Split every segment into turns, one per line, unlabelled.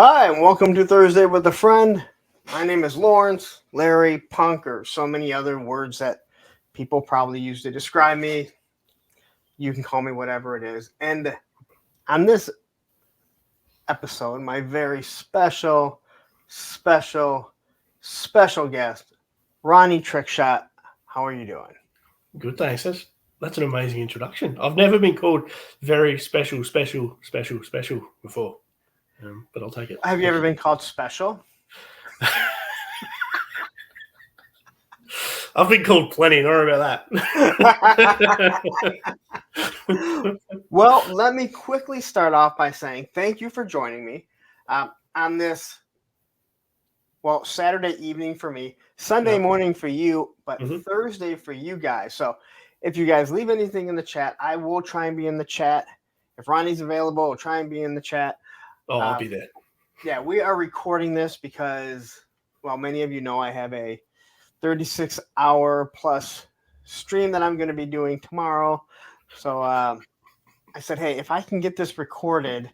Hi, and welcome to Thursday with a Friend. My name is Lawrence, Larry, Punk, or so many other words that people probably use to describe me. You can call me whatever it is. And on this episode, my very special guest, Ronnie Trickshot. How are you doing?
Good, thanks. That's an amazing introduction. I've never been called very special before, but I'll take it.
Have you ever been called special?
I've been called plenty. Don't worry about
that. Well, let me quickly start off by saying thank you for joining me on this, Saturday evening for me, Sunday morning for you, but Thursday for you guys. So if you guys leave anything in the chat, I will try and be in the chat. If Ronnie's available, I'll try and be in the chat.
Oh, I'll be there.
Yeah, we are recording this because, many of you know I have a 36-hour plus stream that I'm going to be doing tomorrow. So I said, hey, if I can get this recorded,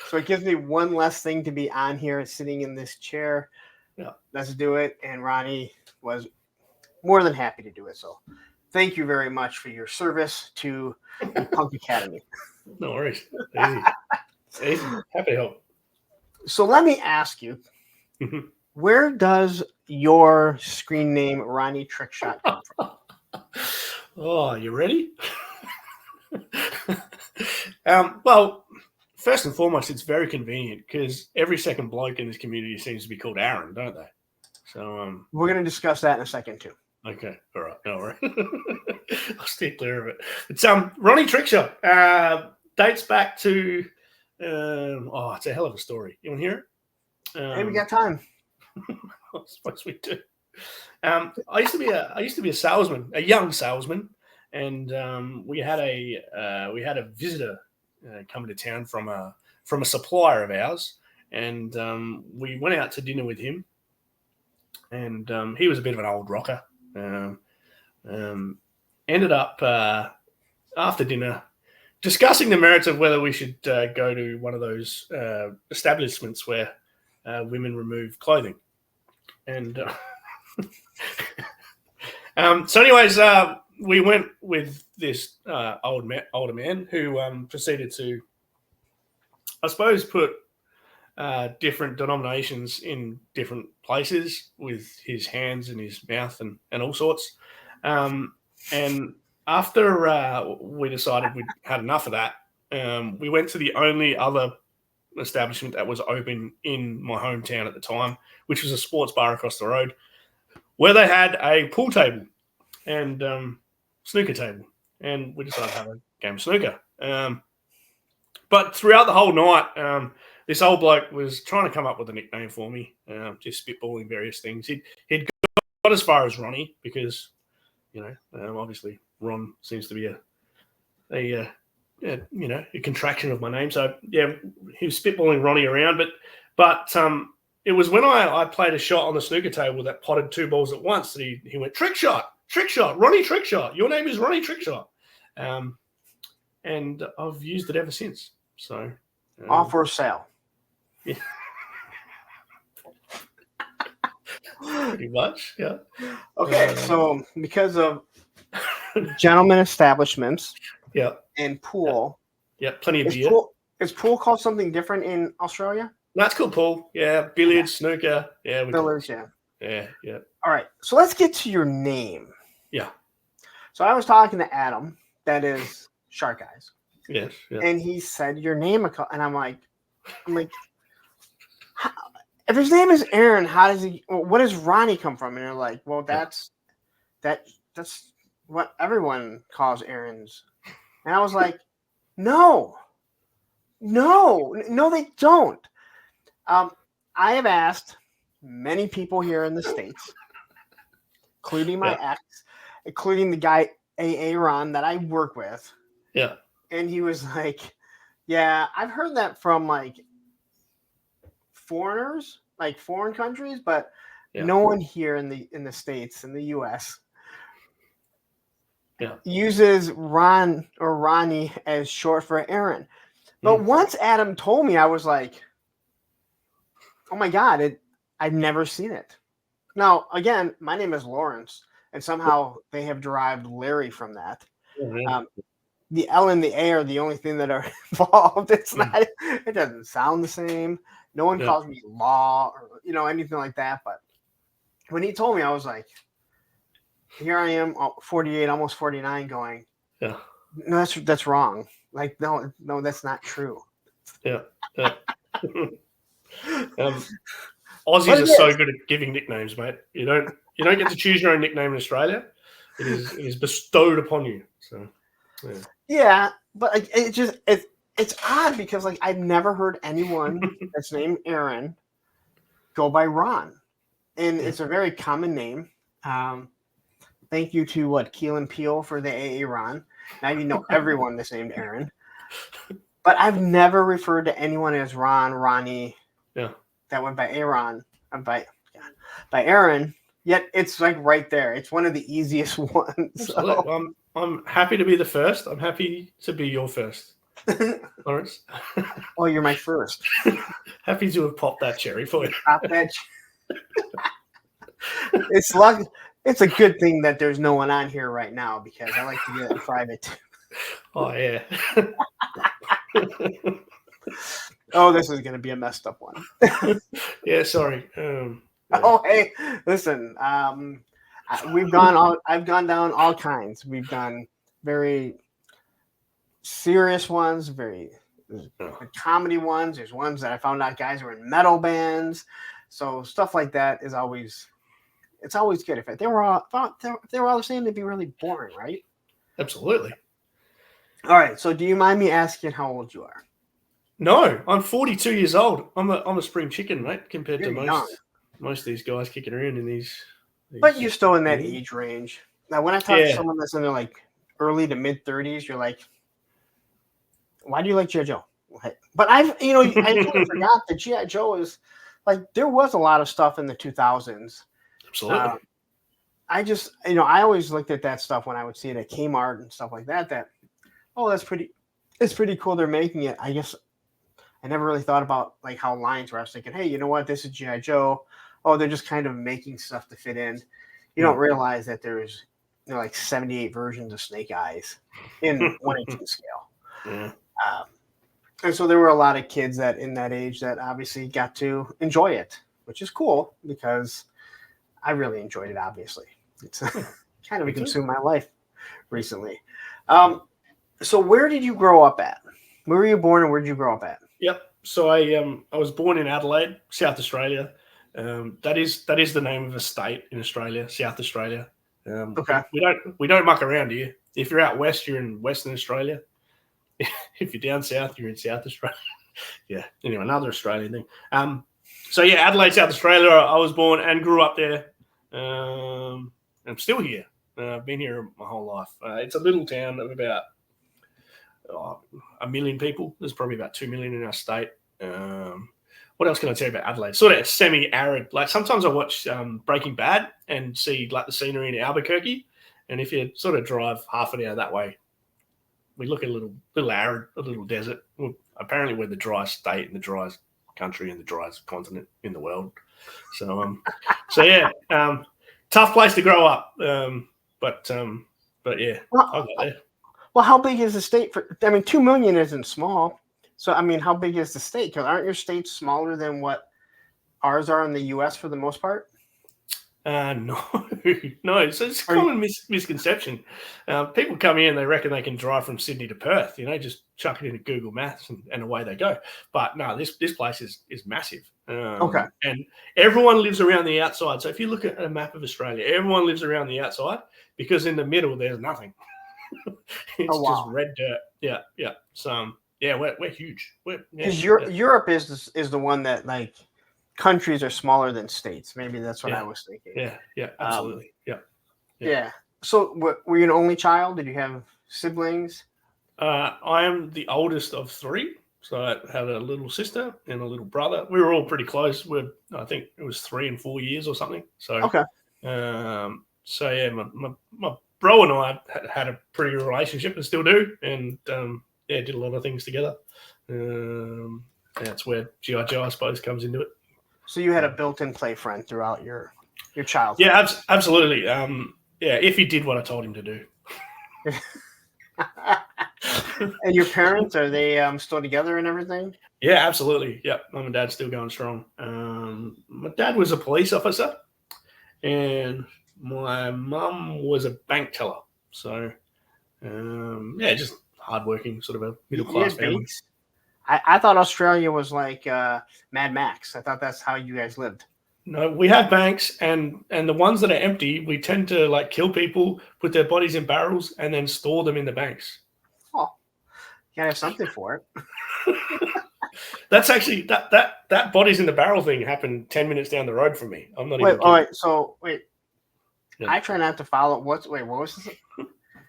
so it gives me one less thing to be on here sitting in this chair. Yeah, let's do it. And Ronnie was more than happy to do it. So thank you very much for your service to the Punk Academy.
No worries. Easy. Happy to help.
So let me ask you, where does your screen name Ronnie Trickshot come from?
Oh, you ready? Well, first and foremost, it's very convenient because every second bloke in this community seems to be called Aaron, don't they? So
we're going to discuss that in a second too.
Okay, all right, all right. I'll stay clear of it. It's Ronnie Trickshot. Dates back to it's a hell of a story. You want to hear it?
Hey, we got time.
I suppose we do. I used to be a salesman, a young salesman, and we had a visitor coming to town from a supplier of ours, and we went out to dinner with him, and he was a bit of an old rocker. Ended up after dinner discussing the merits of whether we should go to one of those establishments where women remove clothing. And so anyways, we went with this older man who proceeded to, I suppose, put different denominations in different places with his hands and his mouth and all sorts. And after we decided we'd had enough of that, we went to the only other establishment that was open in my hometown at the time, which was a sports bar across the road, where they had a pool table and snooker table. And we decided to have a game of snooker. But throughout the whole night, this old bloke was trying to come up with a nickname for me, just spitballing various things. He'd got as far as Ronnie because, obviously Ron seems to be a contraction of my name. So yeah, he was spitballing Ronnie around, but it was when I played a shot on the snooker table that potted two balls at once that he went Trickshot, Ronnie Trickshot. Your name is Ronnie Trickshot, and I've used it ever since. So
offer sale.
Yeah. Pretty much, yeah.
Okay, so because of gentlemen establishments, and pool,
plenty of beer.
Is pool called something different in Australia?
That's called pool. Yeah, billiards, snooker. Yeah,
billiards.
Yeah.
All right, so let's get to your name.
Yeah.
So I was talking to Adam, that is Shark Eyes.
Yes. Yeah.
And he said your name, and I'm like, if his name is Aaron, what does Ronnie come from? And they're like, well, that's what everyone calls Aaron's. And I was like, no, they don't. I have asked many people here in the States, including my ex, including the guy AA Ron that I work with.
Yeah.
And he was like, yeah, I've heard that from foreigners, like foreign countries, but no one here in the States, in the US, uses Ron or Ronnie as short for Aaron. But once Adam told me, I was like, Oh my God, I've never seen it. Now, again, my name is Lawrence, and somehow they have derived Larry from that.
Oh, yeah.
Um, the L and the A are the only thing that are involved. It's not. It doesn't sound the same. No one
Yeah.
calls me Law or anything like that. But when he told me, I was like, here I am, 48, almost 49, going,
Yeah.
no, that's wrong. Like, no, that's not true.
Yeah. Yeah.
But
Aussies
it
are so
is.
good at giving nicknames, mate. You don't get to choose your own nickname in Australia. It is bestowed upon you. So
Yeah, but like, it's odd because like I've never heard anyone that's named Aaron go by Ron, and
Yeah.
it's a very common name. Thank you to Keelan Peele for the AA Ron. Now you know everyone that's named Aaron. But I've never referred to anyone as Ron, Ronnie.
Yeah.
That went by Aaron, by Aaron. Yet it's like right there. It's one of the easiest ones.
Absolutely.
So.
I'm happy to be the first. I'm happy to be your first, Lawrence.
Oh, you're my first.
Happy to have popped that cherry for you.
Pop that. It's luck. It's a good thing that there's no one on here right now because I like to do that in private.
Oh yeah.
Oh, this is going to be a messed up one.
Yeah, sorry. Yeah.
Oh, hey, listen. I've gone down all kinds. We've done very serious ones, very comedy ones. There's ones that I found out guys were in metal bands. So stuff like that is always. It's always good. If they were all the same, they'd be really boring, right?
Absolutely.
All right. So, do you mind me asking how old you are?
No, I'm 42 years old. I'm a spring chicken, mate, compared
You're
to
young.
most of these guys kicking around in these.
But you're still in that age range. Now, when I talk to someone that's in their like early to mid 30s, you're like, "Why do you like G.I. Joe?" But I totally forgot that G.I. Joe is like there was a lot of stuff in the 2000s.
Absolutely.
I always looked at that stuff when I would see it at Kmart and stuff like that. It's pretty cool they're making it. I guess I never really thought about like how lines were. I was thinking, hey, you know what? This is G.I. Joe. Oh, they're just kind of making stuff to fit in. You don't realize that there's like 78 versions of Snake Eyes in 1/18 scale.
Yeah.
And so there were a lot of kids that in that age that obviously got to enjoy it, which is cool because I really enjoyed it. Obviously, it's kind of consumed my life recently. So where did you grow up at? Where were you born and where did you grow up at?
Yep. So I was born in Adelaide, South Australia. That is the name of a state in Australia, South Australia.
Okay.
We don't muck around here. If you're out west, you're in Western Australia. If you're down south, you're in South Australia. Yeah. Anyway, another Australian thing. So yeah, Adelaide, South Australia. I was born and grew up there. I'm still here. I've been here my whole life. It's a little town of about 1 million people. There's probably about 2 million in our state. What else can I tell you about Adelaide? Sort of semi-arid. Like sometimes I watch Breaking Bad and see like the scenery in Albuquerque, and if you sort of drive half an hour that way, we look at a little arid, a little desert. Well, apparently, we're the driest state and the driest country and the driest continent in the world. So yeah, tough place to grow up. But yeah, I got there.
Well, how big is the state? 2 million isn't small. So, how big is the state? Because aren't your states smaller than what ours are in the U.S. for the most part?
No. So it's a common misconception. People come here and they reckon they can drive from Sydney to Perth. Just chuck it into Google Maps and away they go. But no, this place is massive.
Okay.
And everyone lives around the outside. So if you look at a map of Australia, everyone lives around the outside because in the middle there's nothing. It's just red dirt. Yeah. So yeah, we're huge.
Because Europe is the one that like countries are smaller than states. Maybe that's what I was thinking.
Yeah, absolutely.
Yeah. So were you an only child? Did you have siblings?
I am the oldest of three. So I had a little sister and a little brother. We were all pretty close. I think it was 3 and 4 years or something. So
okay.
So yeah, my bro and I had a pretty good relationship and still do, and did a lot of things together. That's where G.I. Joe, I suppose, comes into it.
So you had a built-in play friend throughout your childhood.
Yeah, absolutely. If he did what I told him to do.
And your parents, are they still together and everything?
Yeah, absolutely. Yep, mum and dad's still going strong. My dad was a police officer, and my mum was a bank teller. So, just hardworking, sort of a middle
You
class
had
family.
banks? I thought Australia was like Mad Max. I thought that's how you guys lived.
No, we have banks, and the ones that are empty, we tend to like kill people, put their bodies in barrels, and then store them in the banks.
Oh, you gotta have something for it.
That's actually that bodies in the barrel thing happened 10 minutes down the road from me. I'm not even kidding.
All right. So wait,
Yeah.
I try not to follow. What was this?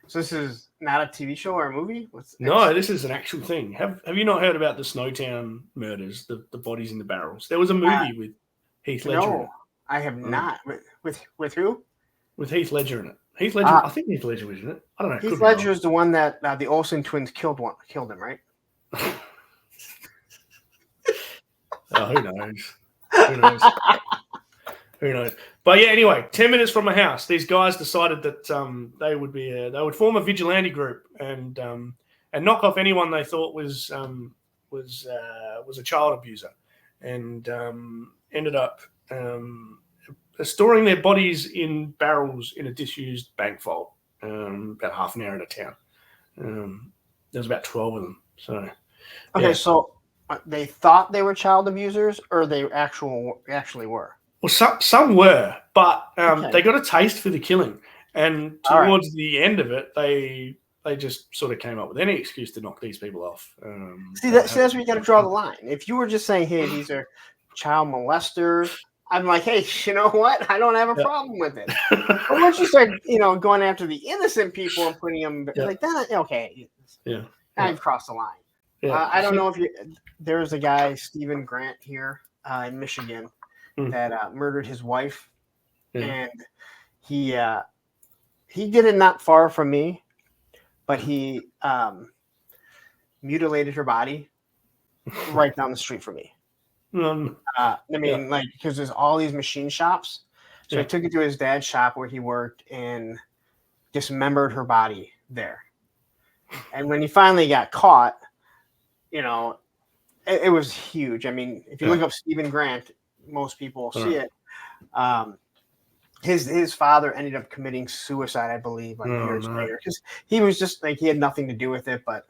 So this is not a TV show or a movie?
No, this is an actual thing. Have you not heard about the Snowtown murders, the bodies in the barrels? There was a movie with Heath Ledger in it.
No, I have not. With who?
With Heath Ledger in it. Heath Ledger, I think Heath Ledger was in it. I don't know.
Heath Ledger is the one that the Olsen twins killed him, right?
Oh, who knows? Who knows? But yeah, anyway, 10 minutes from my house, these guys decided that they would form a vigilante group and knock off anyone they thought was a child abuser, and ended up storing their bodies in barrels in a disused bank vault about half an hour out of town. There was about 12 of them. So
okay, so they thought they were child abusers, or they actually were.
Well, some were, but they got a taste for the killing, and towards the end of it, they just sort of came up with any excuse to knock these people off.
That's where you got to draw the line. If you were just saying, "Hey, these are child molesters," I'm like, "Hey, you know what? I don't have a problem with it." But once you start, going after the innocent people and putting them like that, okay, now you've crossed the line. Yeah. I don't know if there's a guy, Stephen Grant here in Michigan, that murdered his wife, and he did it not far from me, but he mutilated her body right down the street from me. Because there's all these machine shops, so I took it to his dad's shop where he worked and dismembered her body there. And when he finally got caught, it was huge. I mean, if you look up Stephen Grant, most people see it. His father ended up committing suicide, I believe, years later, because he was just he had nothing to do with it. But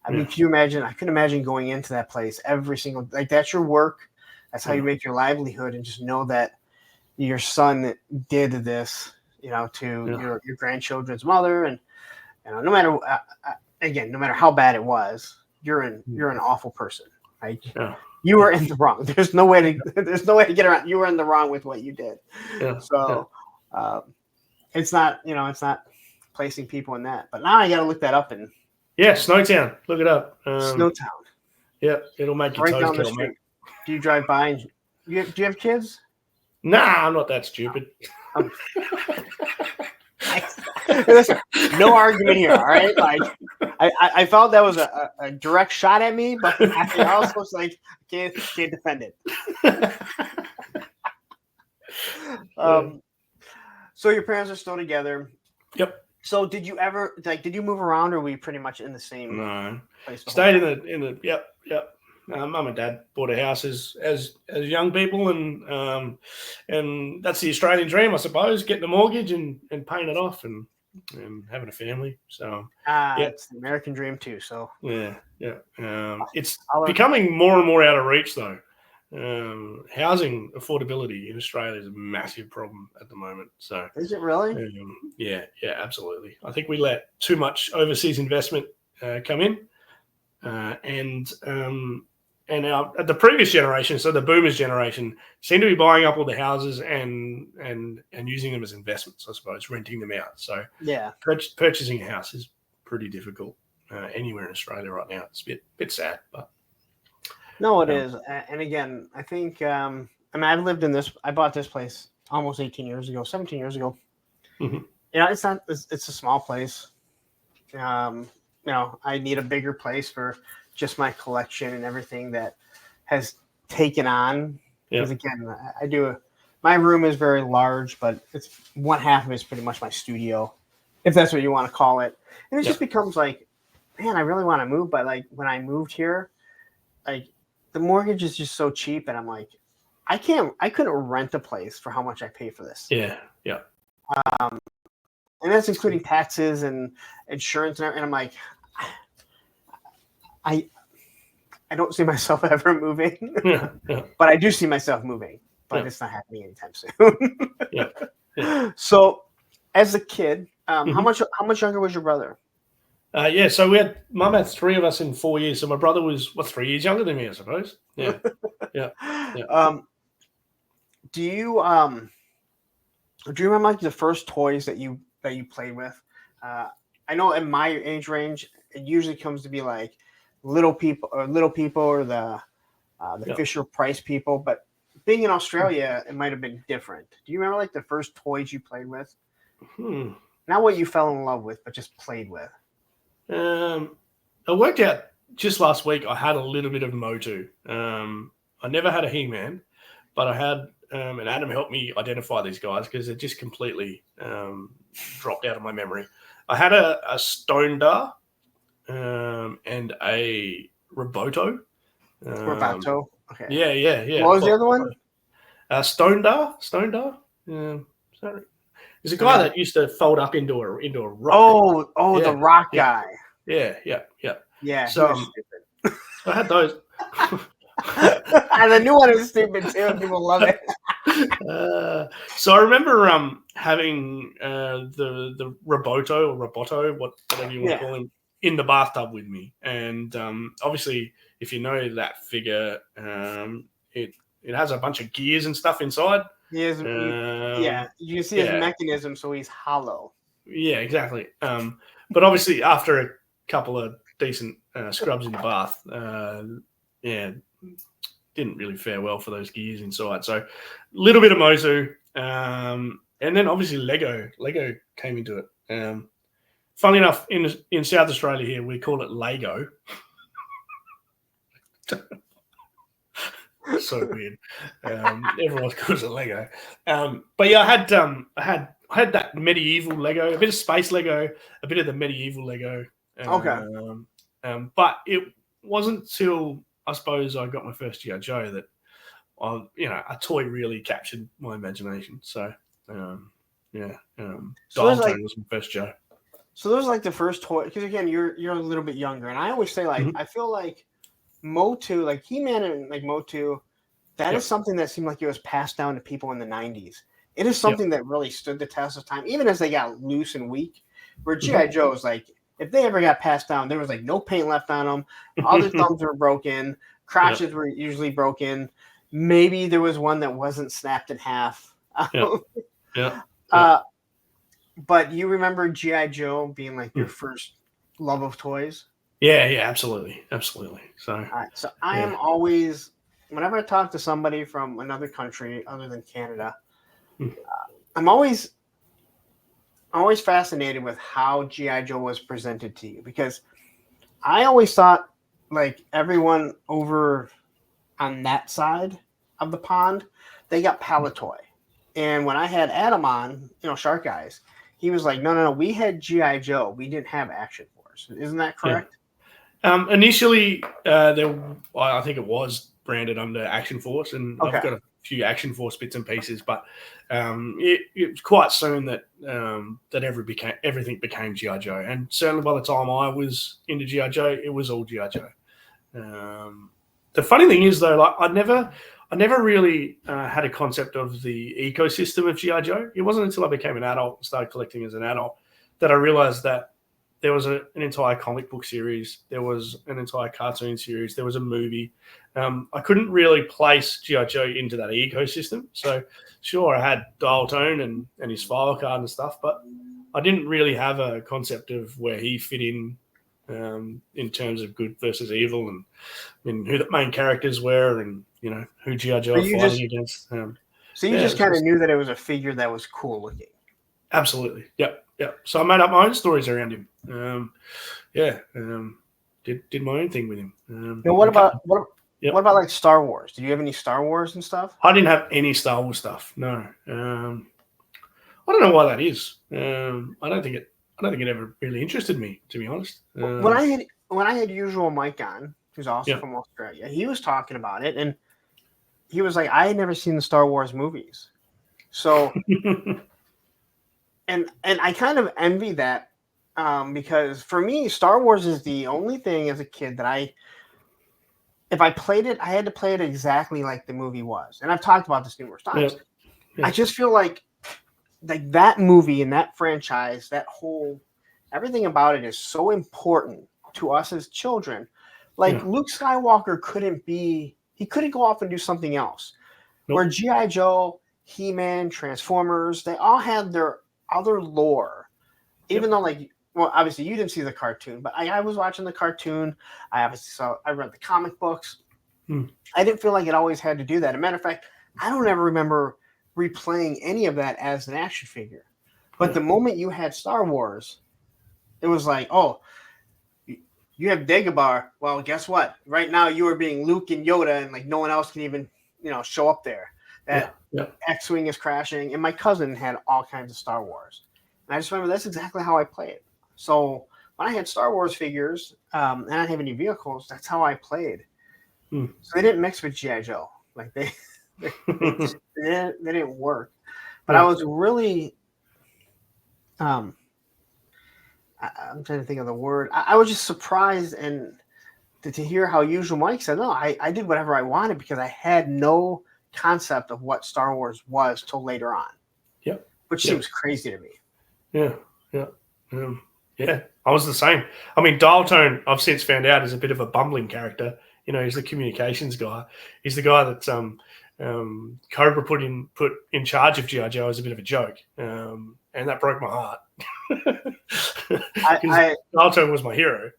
I mean, can you imagine? I couldn't imagine going into that place every single that's your work. That's how you make your livelihood, and just know that your son did this, to your grandchildren's mother, and no matter no matter how bad it was, you're an awful person. Right? Yeah. You were in the wrong. There's no way to get around. You were in the wrong with what you did. Yeah. So it's not placing people in that. But now I got to look that up. And
Snowtown. Look it up.
Snowtown.
Yeah, it'll make your
right
toes
down the
curl,
street.
mate.
Do you drive by? And do you have kids?
Nah, I'm not that stupid.
Listen, no argument here. All right, I felt that was a direct shot at me, but I also was like, can't defend it. So your parents are still together.
Yep.
So did you move around, or were you pretty much in the same place?
Stayed in the yep. Mum and Dad bought a house as young people, and that's the Australian dream, I suppose, getting a mortgage and paying it off and having a family. So
it's the American dream too. So
it's becoming more and more out of reach though. Housing affordability in Australia is a massive problem at the moment. So
is it really?
Yeah, absolutely. I think we let too much overseas investment come in, and the previous generation, so the boomers generation, seem to be buying up all the houses and using them as investments, I suppose, renting them out. So purchasing a house is pretty difficult anywhere in Australia right now. It's a bit sad, but
no, it is. And again, I think I've lived in this. I bought this place almost 17 years ago. Mm-hmm. It's a small place. I need a bigger place for just my collection and everything that has taken on Because again, I do. My room is very large, but it's one half of it is pretty much my studio, if that's what you want to call it. And it just becomes like, man, I really want to move, but like when I moved here, like the mortgage is just so cheap, and I'm like, I couldn't rent a place for how much I pay for this.
Yeah.
And that's including taxes and insurance, and I'm like, I don't see myself ever moving, but I do see myself moving, but it's not happening anytime soon. So, as a kid, how much younger was your brother?
So Mum had 3 of us in 4 years. So my brother was 3 years younger than me, I suppose. Yeah.
Do you remember like the first toys that you played with? I know in my age range, it usually comes to be like little people or the Fisher Price people. But being in Australia, it might have been different. Do you remember like the first toys you played with? Not what you fell in love with, but just played with.
I worked out just last week. I had a little bit of Motu. I never had a He-Man, but I had, and Adam helped me identify these guys because they're just completely dropped out of my memory. I had a Stone-Dar and a Roboto.
Roboto. Okay.
Yeah.
What was the other one?
Stone-Dar. Sorry. There's a guy that used to fold up into a rock.
The rock guy.
Yeah.
Yeah.
So I had those.
And the new one is stupid too, and people love it.
So I remember having the Roboto or Roboto, whatever you want to call him, in the bathtub with me. And obviously, if you know that figure, it has a bunch of gears and stuff inside.
You can see his mechanism, so he's hollow.
Yeah, exactly. But obviously, after a couple of decent scrubs in the bath, didn't really fare well for those gears inside. So a little bit of Motu, and then obviously Lego. Lego came into it. Funnily enough, in South Australia here, we call it Lego. So weird. Everyone calls it Lego. But yeah, I had that medieval Lego, a bit of space Lego, a bit of the medieval Lego. But it wasn't till I suppose I got my first G.I. Joe that a toy really captured my imagination. So Downtime was my first Joe.
So those are like the first toy, because again, you're a little bit younger, and I always say like I feel like Motu, like He-Man and like Motu, that is something that seemed like it was passed down to people in the 90s. It is something that really stood the test of time, even as they got loose and weak. Where G.I. Joe's like, if they ever got passed down, there was like no paint left on them. All their thumbs were broken. Crotches were usually broken. Maybe there was one that wasn't snapped in half. But you remember G.I. Joe being like your first love of toys?
Yeah, absolutely. So
I am always, whenever I talk to somebody from another country other than Canada, I'm always fascinated with how G.I. Joe was presented to you, because I always thought like everyone over on that side of the pond, they got Palatoy. And when I had Adam on, Shark Eyes, he was like, no, we had G.I. Joe. We didn't have Action Force. Isn't that correct?
Yeah. Initially, I think it was branded under Action Force, and I've got a few Action Force bits and pieces, but it was quite soon that everything became G.I. Joe. And certainly by the time I was into G.I. Joe, it was all G.I. Joe. The funny thing is, though, like I never really had a concept of the ecosystem of G.I. Joe. It wasn't until I became an adult and started collecting as an adult that I realized that there was an entire comic book series. There was an entire cartoon series. There was a movie. I couldn't really place G.I. Joe into that ecosystem. So, sure, I had Dial Tone and his file card and stuff, but I didn't really have a concept of where he fit in terms of good versus evil, and who the main characters were, and who G.I. Joe was fighting against.
So you just kind of knew that it was a figure that was cool looking.
Absolutely. Yep. So I made up my own stories around him. Did my own thing with him.
Now, what
Yep.
What about like Star Wars? Did you have any Star Wars and stuff?
I didn't have any Star Wars stuff. No. I don't know why that is. I don't think it ever really interested me, to be honest.
When I had Usual Mike on, who's also
Yeah.
from Australia, he was talking about it, and he was like, I had never seen the Star Wars movies, so and I kind of envy that because for me, Star Wars is the only thing as a kid that if I played it, I had to play it exactly like the movie was, and I've talked about this numerous times.
Yeah.
I just feel like that movie and that franchise, that whole everything about it is so important to us as children. Like Luke Skywalker he couldn't go off and do something else.
Nope.
Where G.I. Joe, He-Man, Transformers, they all had their other lore. Even though, like, well, obviously you didn't see the cartoon, but I was watching the cartoon. I read the comic books. I didn't feel like it always had to do that. As a matter of fact, I don't ever remember replaying any of that as an action figure. But the moment you had Star Wars, it was like, oh, you have Dagobah. Well, guess what? Right now you are being Luke and Yoda, and like no one else can even, show up there. That X-Wing is crashing. And my cousin had all kinds of Star Wars. And I just remember that's exactly how I played. So when I had Star Wars figures and I didn't have any vehicles, that's how I played. So they didn't mix with G.I. Joe. Like they didn't work. But I was really I'm trying to think of the word. I was just surprised and to hear how Usual Mike said, no, I did whatever I wanted because I had no concept of what Star Wars was till later on.
Yep.
Which seems crazy to me.
Yeah. I was the same. I mean, Dial Tone, I've since found out, is a bit of a bumbling character. He's the communications guy. He's the guy that Cobra put in charge of G.I. Joe as a bit of a joke. And that broke my heart. Dial Tone was my hero.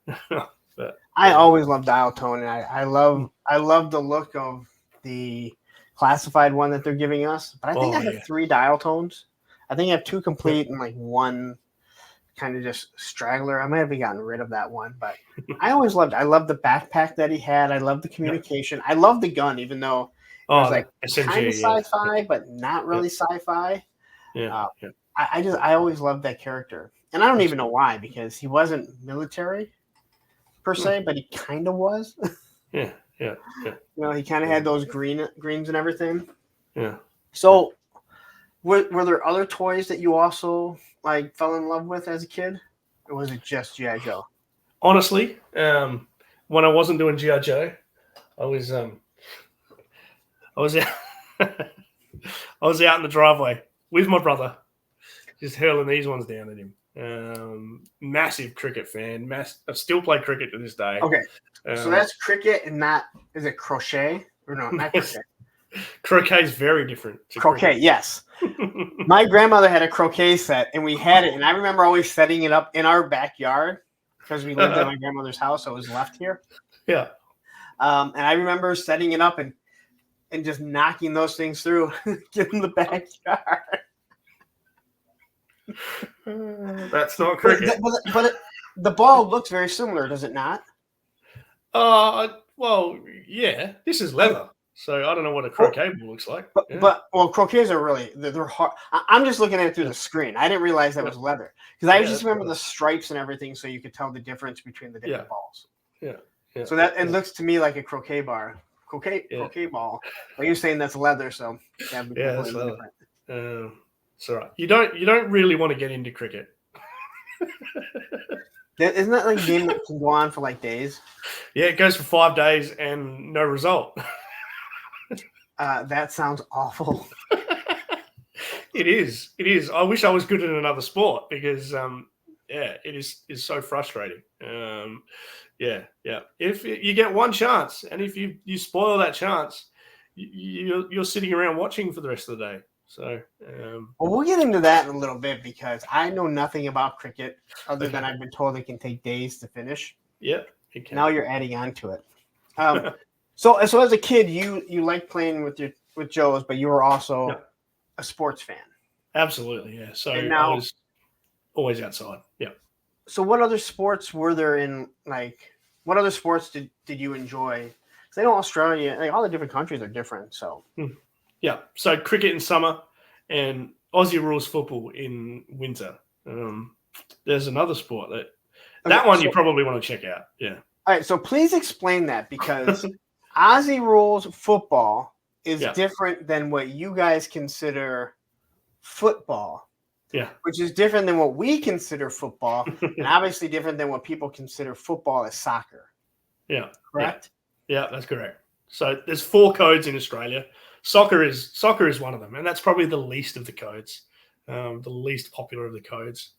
But,
I always loved Dial Tone, and I love the look of the classified one that they're giving us. But I think I have 3 Dial Tones. I think I have 2 complete and like 1 kind of just straggler. I might have gotten rid of that one, but I loved the backpack that he had. I loved the communication. I loved the gun, even though it was like SMG, kind of sci-fi, but not really sci-fi. I always loved that character, and I don't even know why, because he wasn't military per se, but he kind of was.
Yeah.
He kind of had those greens and everything.
Yeah.
So, were there other toys that you also like fell in love with as a kid, or was it just G.I. Joe?
Honestly, when I wasn't doing G.I. Joe, I was out I was out in the driveway with my brother, just hurling these ones down at him. Massive cricket fan. I still play cricket to this day.
Okay, so that's cricket, and is it crochet or no? Not crochet.
Croquet is very different.
Croquet,
cricket.
Yes. My grandmother had a croquet set, and we had it, and I remember always setting it up in our backyard because we lived at my grandmother's house, so it was left here.
Yeah.
And I remember setting it up and just knocking those things through in the backyard.
That's not cricket.
But the ball looks very similar, does it not?
Well, yeah. This is leather, so I don't know what a croquet ball looks like.
But croquets are really they're hard. I'm just looking at it through the screen. I didn't realize that was leather because I just remember the stripes and everything, so you could tell the difference between the different balls.
Yeah.
So that it looks to me like a croquet ball. But you're saying that's leather, so that'd be
that's
completely
leather.
different.
It's all right. You don't really want to get into cricket.
Isn't that like a game that can go on for like days?
Yeah, it goes for 5 days and no result.
That sounds awful.
It is. I wish I was good at another sport because it is so frustrating. If you get one chance, and if you spoil that chance, you're sitting around watching for the rest of the day. So,
well, we'll get into that in a little bit because I know nothing about cricket other than I've been told it can take days to finish.
Yeah, it can.
Now you're adding on to it. So as a kid, you liked playing with Joe's, but you were also a sports fan.
Absolutely, yeah. So
now,
I was always outside. Yeah.
So what other sports were there in? Like, what other sports did you enjoy? Because I know Australia, like all the different countries are different. So
yeah, so cricket in summer and Aussie rules football in winter. There's another sport that one you probably want to check out. Yeah.
All right, so please explain that, because Aussie rules football is different than what you guys consider football.
Yeah.
Which is different than what we consider football, and obviously different than what people consider football as soccer.
Yeah.
Correct?
Yeah, that's correct. So there's 4 codes in Australia. Soccer is one of them, and that's probably the least of the codes, the least popular of the codes.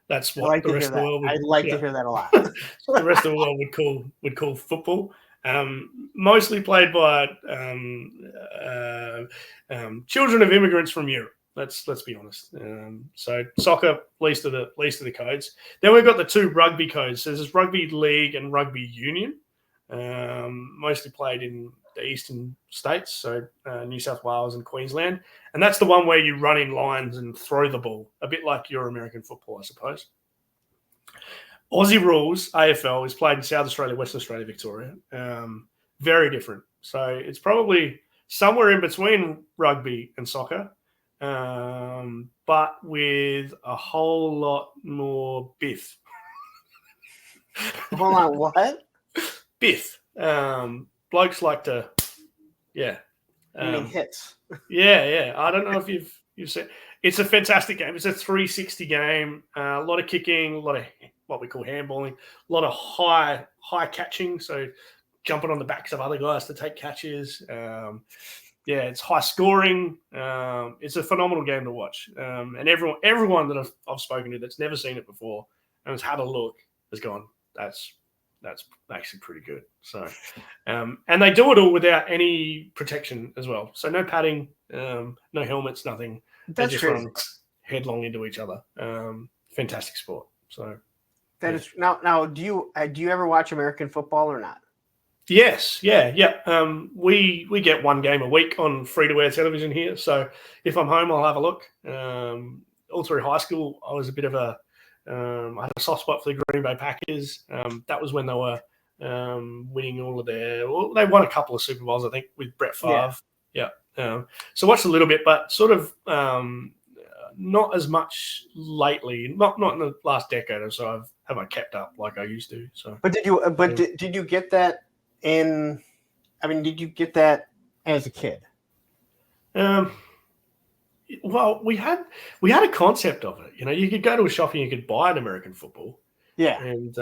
That's what the rest of the world would.
I'd like to hear that a lot.
The rest of the world would call football. Mostly played by children of immigrants from Europe. Let's be honest. So soccer, least of the codes. Then we've got the 2 rugby codes. So there's rugby league and rugby union. Mostly played in the eastern states, so New South Wales and Queensland. And that's the one where you run in lines and throw the ball, a bit like your American football, I suppose. Aussie rules, AFL, is played in South Australia, Western Australia, Victoria. Very different. So it's probably somewhere in between rugby and soccer, but with a whole lot more biff.
Hold on, what?
Biff. Blokes like to,
You mean hits?
Yeah. I don't know if you've seen. It's a fantastic game. It's a 360 game. A lot of kicking, a lot of what we call handballing, a lot of high catching. So jumping on the backs of other guys to take catches. It's high scoring. It's a phenomenal game to watch. And everyone that I've spoken to that's never seen it before and has had a look has gone, that's actually pretty good. So, and they do it all without any protection as well. So no padding, no helmets, nothing.
That's
they just
crazy.
run headlong into each other. Fantastic sport. So
that is now. Do you ever watch American football or not?
Yes, yeah. We get one game a week on free-to-air television here. So if I'm home, I'll have a look. All through high school, I was a bit of I had a soft spot for the Green Bay Packers. That was when they were winning all of they won a couple of Super Bowls, I think, with Brett Favre. Yeah. So watched a little bit, but sort of not as much lately. Not in the last decade or so. Have I kept up like I used to? So,
but did you? Did you get that? Did you get that as a kid?
Well, we had a concept of it. You could go to a shop and you could buy an American football.
Yeah.
And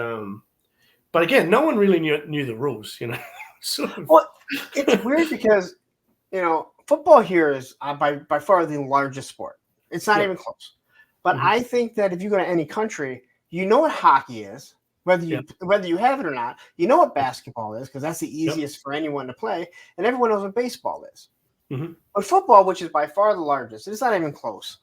but again, no one really knew the rules. Sort of.
Well, it's weird because football here is by far the largest sport. It's not even close. But I think that if you go to any country, you know what hockey is. Whether you have it or not, you know what basketball is, because that's the easiest for anyone to play, and everyone knows what baseball is.
Mm-hmm.
But football, which is by far the largest, it's not even close.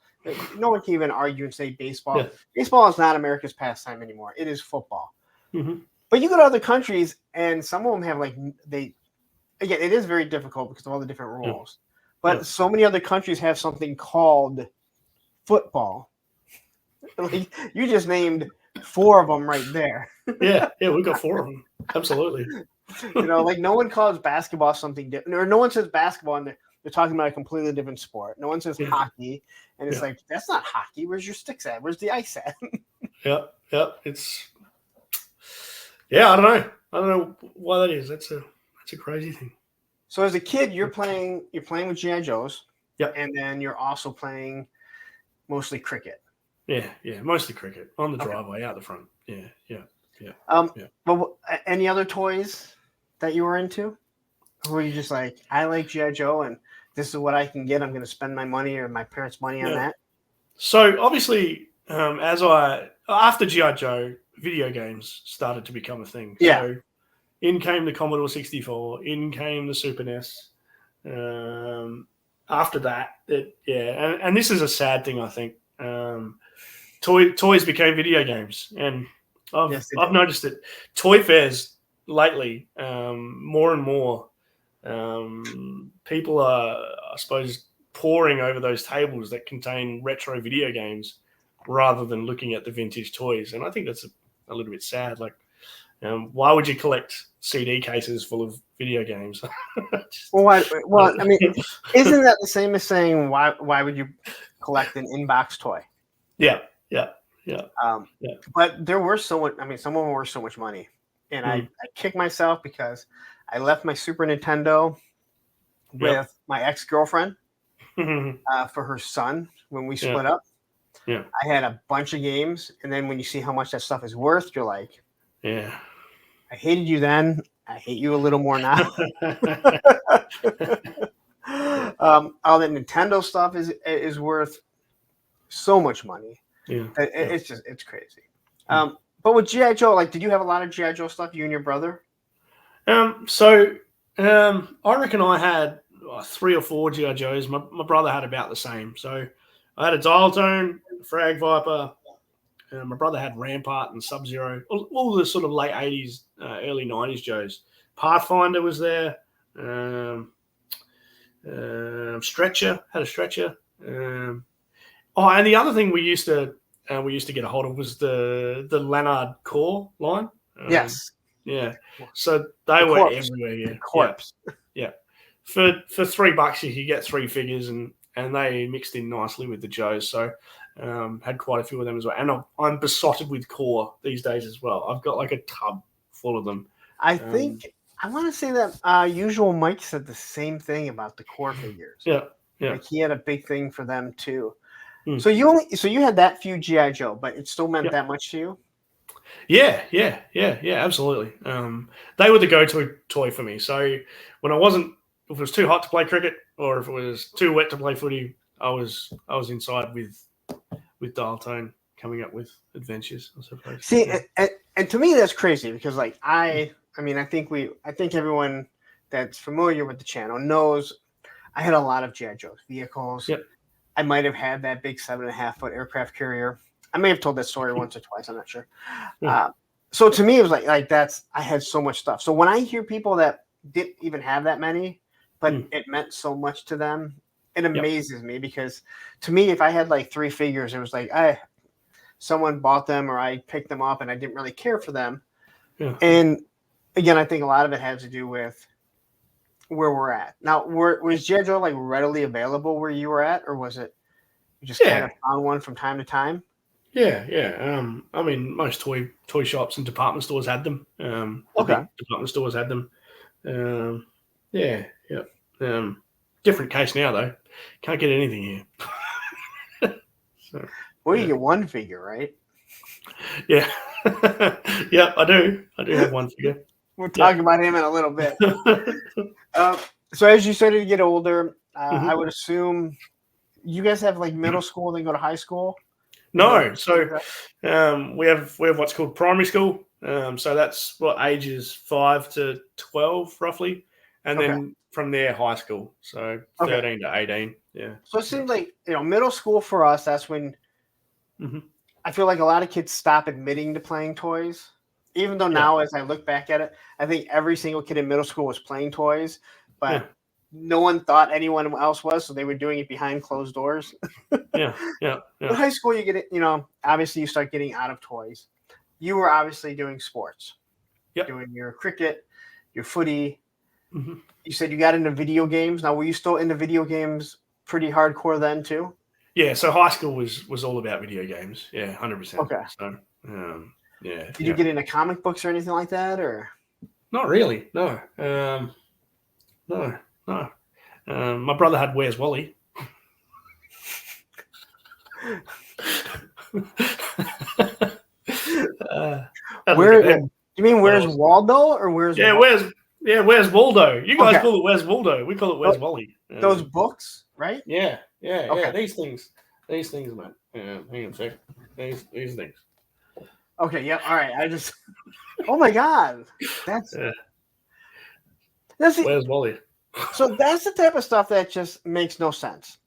No one can even argue and say baseball.
Yeah.
Baseball is not America's pastime anymore. It is football.
Mm-hmm.
But you go to other countries, and some of them have again, it is very difficult because of all the different rules. But so many other countries have something called football. Like you just named 4 of them right there.
Yeah, we got 4 of them. Absolutely.
Like no one calls basketball something different, or no one says basketball and they're talking about a completely different sport. No one says hockey, and it's like, that's not hockey. Where's your sticks at? Where's the ice at?
Yeah. It's I don't know why that is. That's a crazy thing.
So as a kid, you're playing with G.I. Joes.
Yep.
And then you're also playing mostly cricket.
Yeah, mostly cricket on the driveway out the front. Yeah.
But any other toys that you were into? Or were you just like, I like G.I. Joe and this is what I can get. I'm going to spend my money or my parents' money on that?
So obviously, after G.I. Joe, video games started to become a thing.
Yeah.
So in came the Commodore 64, in came the Super NES. After that, and this is a sad thing, I think. Toys became video games, and I've noticed that toy fairs lately, more and more, people are, I suppose, poring over those tables that contain retro video games rather than looking at the vintage toys, and I think that's a little bit sad. Like, Why would you collect CD cases full of video games?
Well, I mean, isn't that the same as saying why would you collect an inbox toy?
Yeah.
But there were some of them were worth so much money, and I kicked myself because I left my Super Nintendo with my ex-girlfriend for her son when we split up.
Yeah.
I had a bunch of games, and then when you see how much that stuff is worth, you're like,
yeah.
I hated you then. I hate you a little more now. All that Nintendo stuff is worth so much money.
Yeah.
It's crazy. But with G.I. Joe, like, did you have a lot of G.I. Joe stuff, you and your brother?
I reckon I had 3 or 4 G.I. Joes. My brother had about the same. So I had a Dial Tone, Frag Viper. My brother had Rampart and Sub-Zero, all the sort of late 80s, early 90s Joes. Pathfinder was there. Stretcher, had a Stretcher. And the other thing we used to get a hold of was the Lannard Core line.
Yes.
Yeah. So they were
corpse.
everywhere. Yeah.
The corpse.
Yeah. For $3 you could get 3 figures, and they mixed in nicely with the Joes. So had quite a few of them as well. And I'm besotted with Core these days as well. I've got like a tub full of them.
I think I want to say that Usual Mike said the same thing about the Core figures.
Yeah.
Like he had a big thing for them too. So you had that few G.I. Joe, but it still meant that much to you?
Yeah, absolutely. They were the go-to toy for me. So when if it was too hot to play cricket or if it was too wet to play footy, I was inside with Dial Tone coming up with adventures, I suppose.
See, and to me that's crazy because like I think everyone that's familiar with the channel knows I had a lot of G.I. Joe vehicles.
Yep.
I might have had that big 7.5-foot aircraft carrier. I may have told that story once or twice. I'm not sure. So to me, it was like I had so much stuff. So when I hear people that didn't even have that many, but it meant so much to them, it amazes me because to me, if I had like 3 figures, it was like someone bought them or I picked them up and I didn't really care for them.
Yeah.
And again, I think a lot of it has to do with where we're at now. Was G.I. Joe like readily available where you were at, or was it you just kind of found one from time to time?
Yeah. I mean, most toy shops and department stores had them. Department stores had them. Different case now though. Can't get anything here.
Well, you get one figure, right?
Yeah. Yeah, I do. I do have one figure.
We'll talk about him in a little bit. So as you started to get older, I would assume you guys have like middle school, then go to high school.
No, so we have what's called primary school. So that's what ages 5 to 12 roughly, and then from there high school. So 13 to 18. Yeah.
So it seems like middle school for us. That's when I feel like a lot of kids stop admitting to playing toys. Even though now, as I look back at it, I think every single kid in middle school was playing toys, but no one thought anyone else was, so they were doing it behind closed doors.
Yeah.
In high school, you get it. Obviously, you start getting out of toys. You were obviously doing sports. Doing your cricket, your footy. You said you got into video games. Now, were you still into video games pretty hardcore then too?
Yeah. So high school was all about video games. Yeah, 100%.
Okay.
So. Did
you get into comic books or anything like that, or?
Not really. No. No. My brother had Where's Wally.
You mean Where's Waldo or Where's?
Where's Waldo? You guys call it Where's Waldo. We call it Where's Wally.
Those books, right?
Yeah. These things, man. Hang on a sec. These things.
Okay. Yeah. All right. Oh my God. That's
Where's Wally?
So that's the type of stuff that just makes no sense.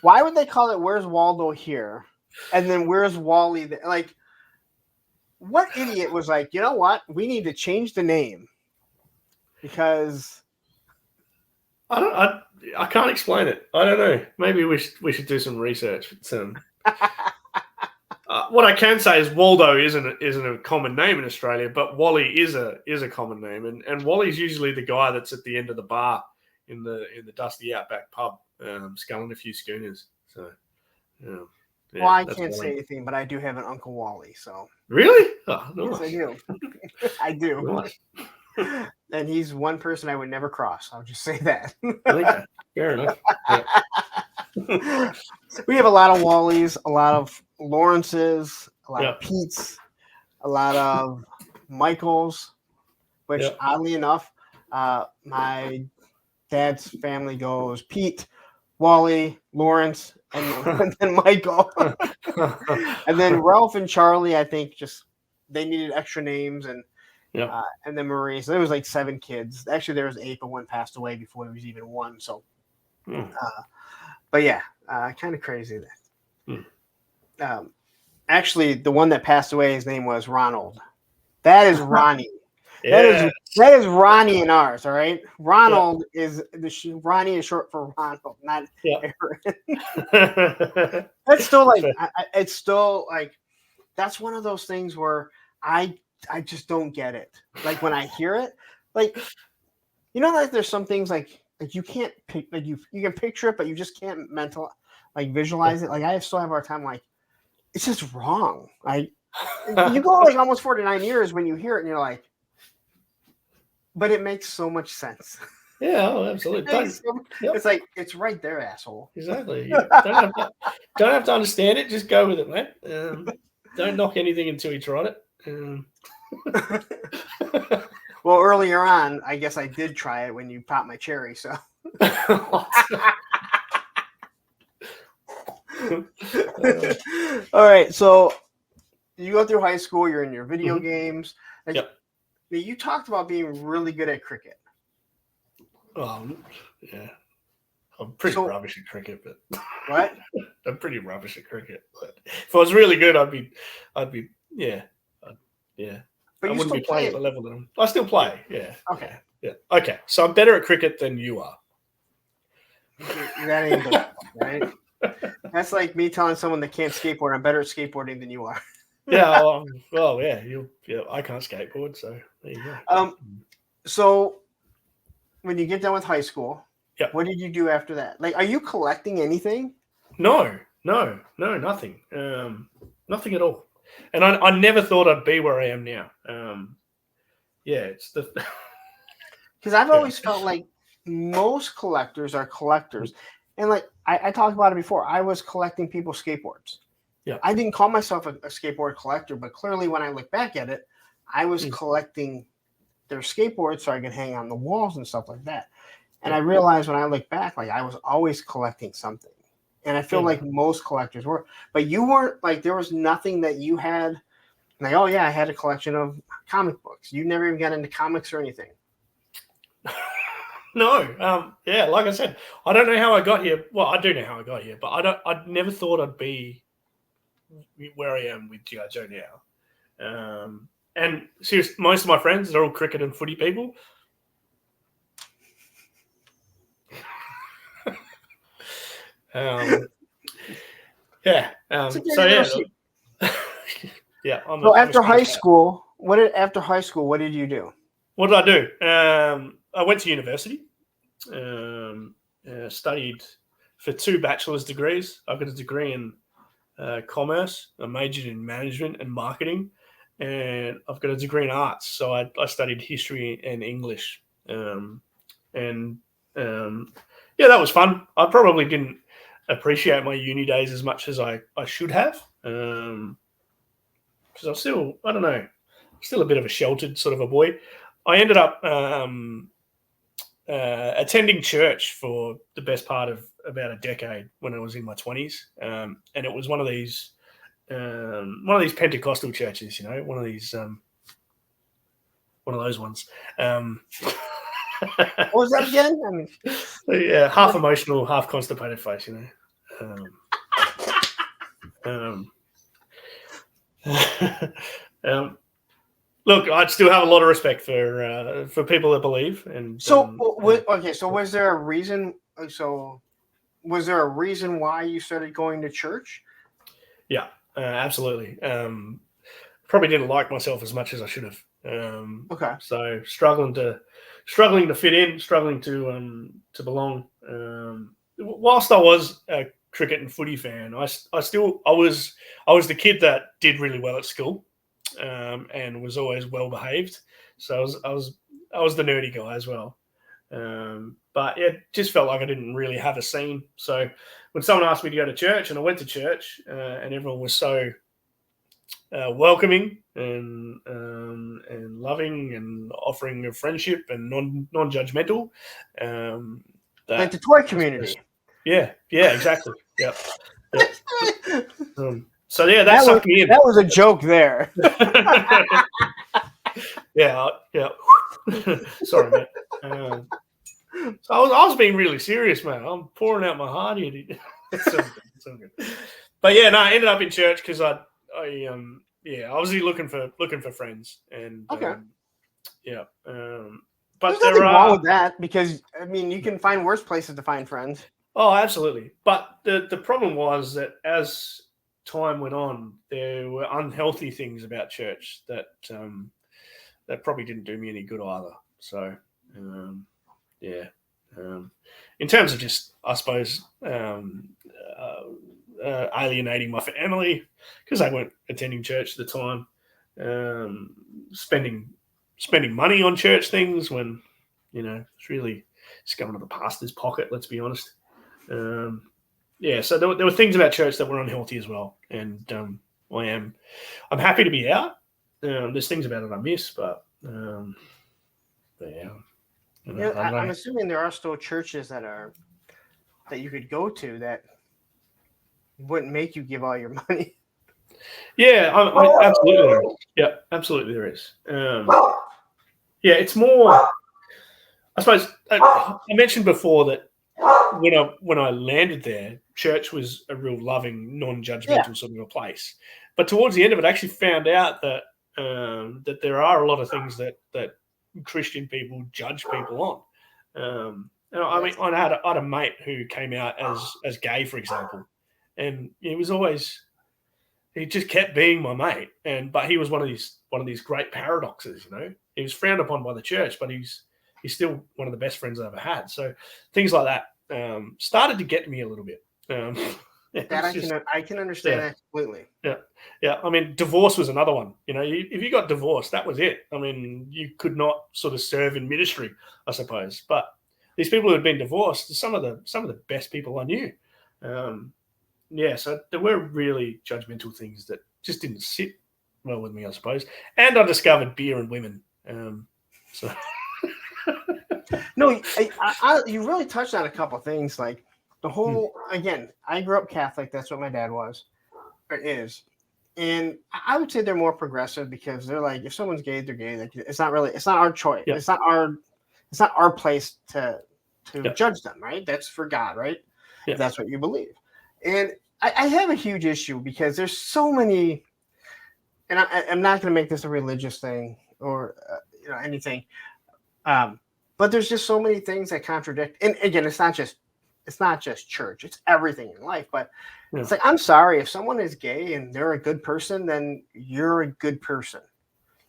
Why would they call it Where's Waldo here, and then Where's Wally there? Like, what idiot was like, you know what? We need to change the name because
I can't explain it. I don't know. Maybe we should do some research. what I can say is Waldo isn't a common name in Australia, but Wally is a common name, and Wally's usually the guy that's at the end of the bar in the dusty outback pub, sculling a few schooners. So, yeah,
Well, I
that's
can't
Wally.
say anything, but I do have an Uncle Wally. So
Really? Oh,
yes, I
nice.
do. I do.
Nice.
And he's one person I would never cross. I'll just say that.
Okay, fair enough. Yeah.
We have a lot of Wallies, a lot of Lawrences, a lot of Pete's, a lot of Michaels, which oddly enough, my dad's family goes Pete, Wally, Lawrence, and then Michael. And then Ralph and Charlie, I think just they needed extra names, and then Marie. So there was like 7 kids. Actually, there was 8, but one passed away before there was even 1. So, but yeah, kind of crazy that. Actually, the one that passed away, his name was Ronald. That is Ronnie. That is Ronnie in ours. All right, Ronald is Ronnie is short for Ronald, not Aaron. That's still like it's still like that's one of those things where I just don't get it. Like when I hear it, like like there's some things like you can't pick, like you can picture it, but you just can't visualize it. Like I still have a hard time. Like it's just wrong. Like you go like almost 49 years when you hear it, and you're like. But it makes so much sense.
Yeah, absolutely.
It's like it's right there, asshole.
Exactly. You don't have to understand it. Just go with it, mate. Don't knock anything until you tried it.
Well, earlier on, I guess I did try it when you popped my cherry. So. All right. So you go through high school. You're in your video games. You talked about being really good at cricket.
Yeah. I'm pretty rubbish at cricket, but
what?
I'm pretty rubbish at cricket. But if I was really good, I'd be, yeah. But I wouldn't be playing at the level that I still play. Yeah.
Okay.
Yeah. Okay. So I'm better at cricket than you are.
That ain't good, right? That's like me telling someone that can't skateboard, I'm better at skateboarding than you are.
Yeah. Well, yeah. I can't skateboard, so there you go.
So when you get done with high school, what did you do after that? Like, are you collecting anything?
No, nothing. Nothing at all. And I never thought I'd be where I am now. It's the
because I've always felt like most collectors are collectors, and like I talked about it before. I was collecting people's skateboards.
Yeah,
I didn't call myself a skateboard collector, but clearly when I look back at it, I was collecting their skateboards so I could hang on the walls and stuff like that. And I realized when I look back, like I was always collecting something. And I feel like most collectors were, but you weren't like, there was nothing that you had like, oh yeah, I had a collection of comic books. You never even got into comics or anything.
No. Like I said, I don't know how I got here. Well, I do know how I got here, but I never thought I'd be where I am with G.I. Joe now. And seriously, most of my friends are all cricket and footy people. So
after high school, what did you do?
What did I do? I went to university. Studied for 2 bachelor's degrees. I've got a degree in commerce. I majored in management and marketing, and I've got a degree in arts. So I studied history and English, that was fun. I probably didn't appreciate my uni days as much as I should have, because I'm still, I don't know, still a bit of a sheltered sort of a boy. I ended up attending church for the best part of about a decade when I was in my 20s, and it was one of these Pentecostal churches, one of those ones.
What was that again? I mean,
half emotional, half constipated face, Look, I'd still have a lot of respect for people that believe. And
so was there a reason? So was there a reason why you started going to church?
Yeah. absolutely. Probably didn't like myself as much as I should have.
Okay.
So struggling to fit in, struggling to belong. Whilst I was a cricket and footy fan, I was the kid that did really well at school, and was always well behaved. So I was the nerdy guy as well. But it just felt like I didn't really have a scene. So when someone asked me to go to church, and I went to church, and everyone was so welcoming and loving and offering of friendship and non-judgmental.
Like the toy community.
Yeah, exactly. Yep. So yeah, that sucked me in.
That was a joke there.
Yeah. Sorry, mate. So I was being really serious, man. I'm pouring out my heart here. It's so good. But yeah, no, I ended up in church because I obviously looking for friends, and
okay.
But
there's nothing wrong with that, because I mean you can find worse places to find friends.
Oh, absolutely. But the problem was that as time went on, there were unhealthy things about church that that probably didn't do me any good either. So in terms of just, I suppose, alienating my family because they weren't attending church at the time, spending money on church things when it's really just going to the pastor's pocket. Let's be honest. So there were things about church that were unhealthy as well, and I'm happy to be out. There's things about it I miss, but yeah.
I'm assuming there are still churches that you could go to that wouldn't make you give all your money.
Yeah, absolutely there is. Yeah, absolutely there is. It's more. I suppose I mentioned before that when I landed there, church was a real loving, non-judgmental sort of a place. But towards the end of it, I actually found out that that there are a lot of things that Christian people judge people on. I mean, I had a mate who came out as gay, for example, and he just kept being my mate. But he was one of these great paradoxes. He was frowned upon by the church, but he's still one of the best friends I ever had. So things like that started to get to me a little bit.
I can understand that completely.
Yeah. I mean, divorce was another one. If you got divorced, that was it. I mean, you could not sort of serve in ministry, I suppose. But these people who had been divorced, some of the best people I knew. So there were really judgmental things that just didn't sit well with me, I suppose. And I discovered beer and women.
No, you really touched on a couple of things, like the whole. Again, I grew up Catholic. That's what my dad was, or is, and I would say they're more progressive because they're like, if someone's gay, they're gay. Like, it's not our choice. Yeah. It's not our place to judge them, right? That's for God, right? Yeah. If that's what you believe. And I have a huge issue because there's so many, and I'm not going to make this a religious thing or anything. But there's just so many things that contradict. And again, it's not just church; it's everything in life. But it's like, I'm sorry, if someone is gay and they're a good person, then you're a good person.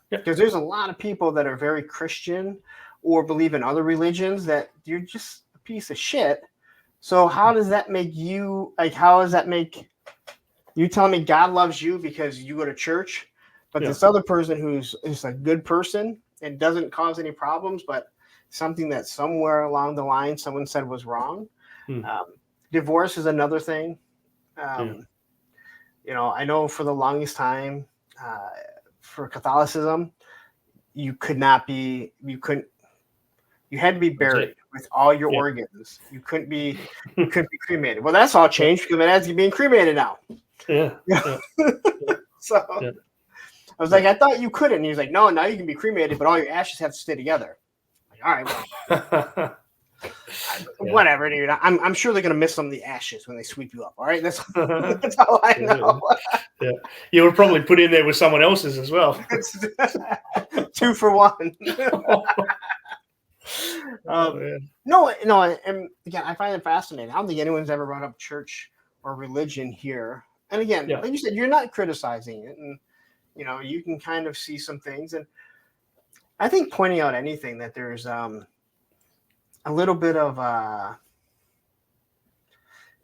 Because there's a lot of people that are very Christian or believe in other religions that you're just a piece of shit. So how does that make you? Like, how does that make you telling me God loves you because you go to church, but this other person who's just a good person and doesn't cause any problems, but something that somewhere along the line someone said was wrong. Divorce is another thing. I know for the longest time, for Catholicism, you had to be buried with all your organs. You couldn't be cremated. Well, that's all changed because my dad's being cremated now. So I was like, I thought you couldn't. And he was like, no, now you can be cremated, but all your ashes have to stay together. All right, whatever, dude. I'm sure they're gonna miss some of the ashes when they sweep you up. All right, that's all I know.
You would probably put in there with someone else's as well.
2 for 1. No, and again, I find it fascinating. I don't think anyone's ever brought up church or religion here And again,
Yeah.
like you said, you're not criticizing it, and you can kind of see some things. And I think pointing out anything that there's a little bit of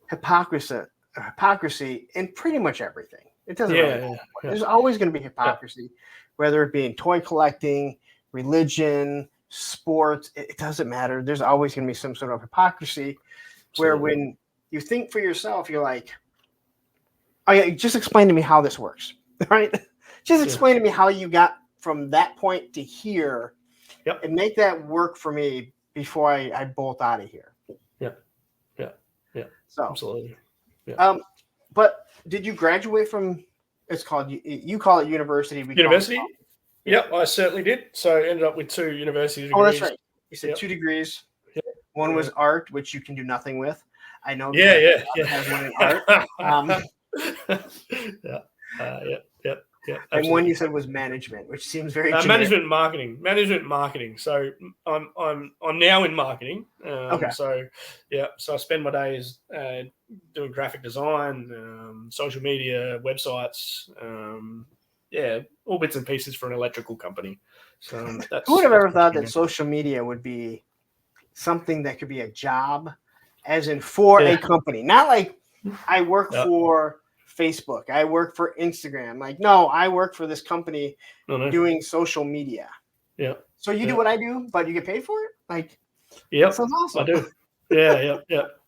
hypocrisy in pretty much everything. It doesn't really matter. There's always going to be hypocrisy, whether it be in toy collecting, religion, sports. It doesn't matter. There's always going to be some sort of hypocrisy where when you think for yourself, you're like, oh yeah, just explain to me how this works, right? Just explain to me how you got from that point to here and make that work for me before I bolt out of here.
Yeah.
So
absolutely. Yeah.
But did you graduate from? It's called you call it university.
University. Yep, I certainly did. So I ended up with 2 university degrees.
Oh, that's right. You said 2 degrees. Yep. One was art, which you can do nothing with. I know.
Yeah.
Has one in art.
Yeah.
And one you said was management, which seems very
management and marketing. So I'm now in marketing.
Okay.
So I spend my days doing graphic design, social media, websites. All bits and pieces for an electrical company. So
who would have ever thought that social media would be something that could be a job, as in for a company, not like I work for Facebook, I work for Instagram. Like, no, I work for this company doing social media. Yeah. So you do what I do, but you get paid for it? Like, that sounds awesome.
I do. Yeah,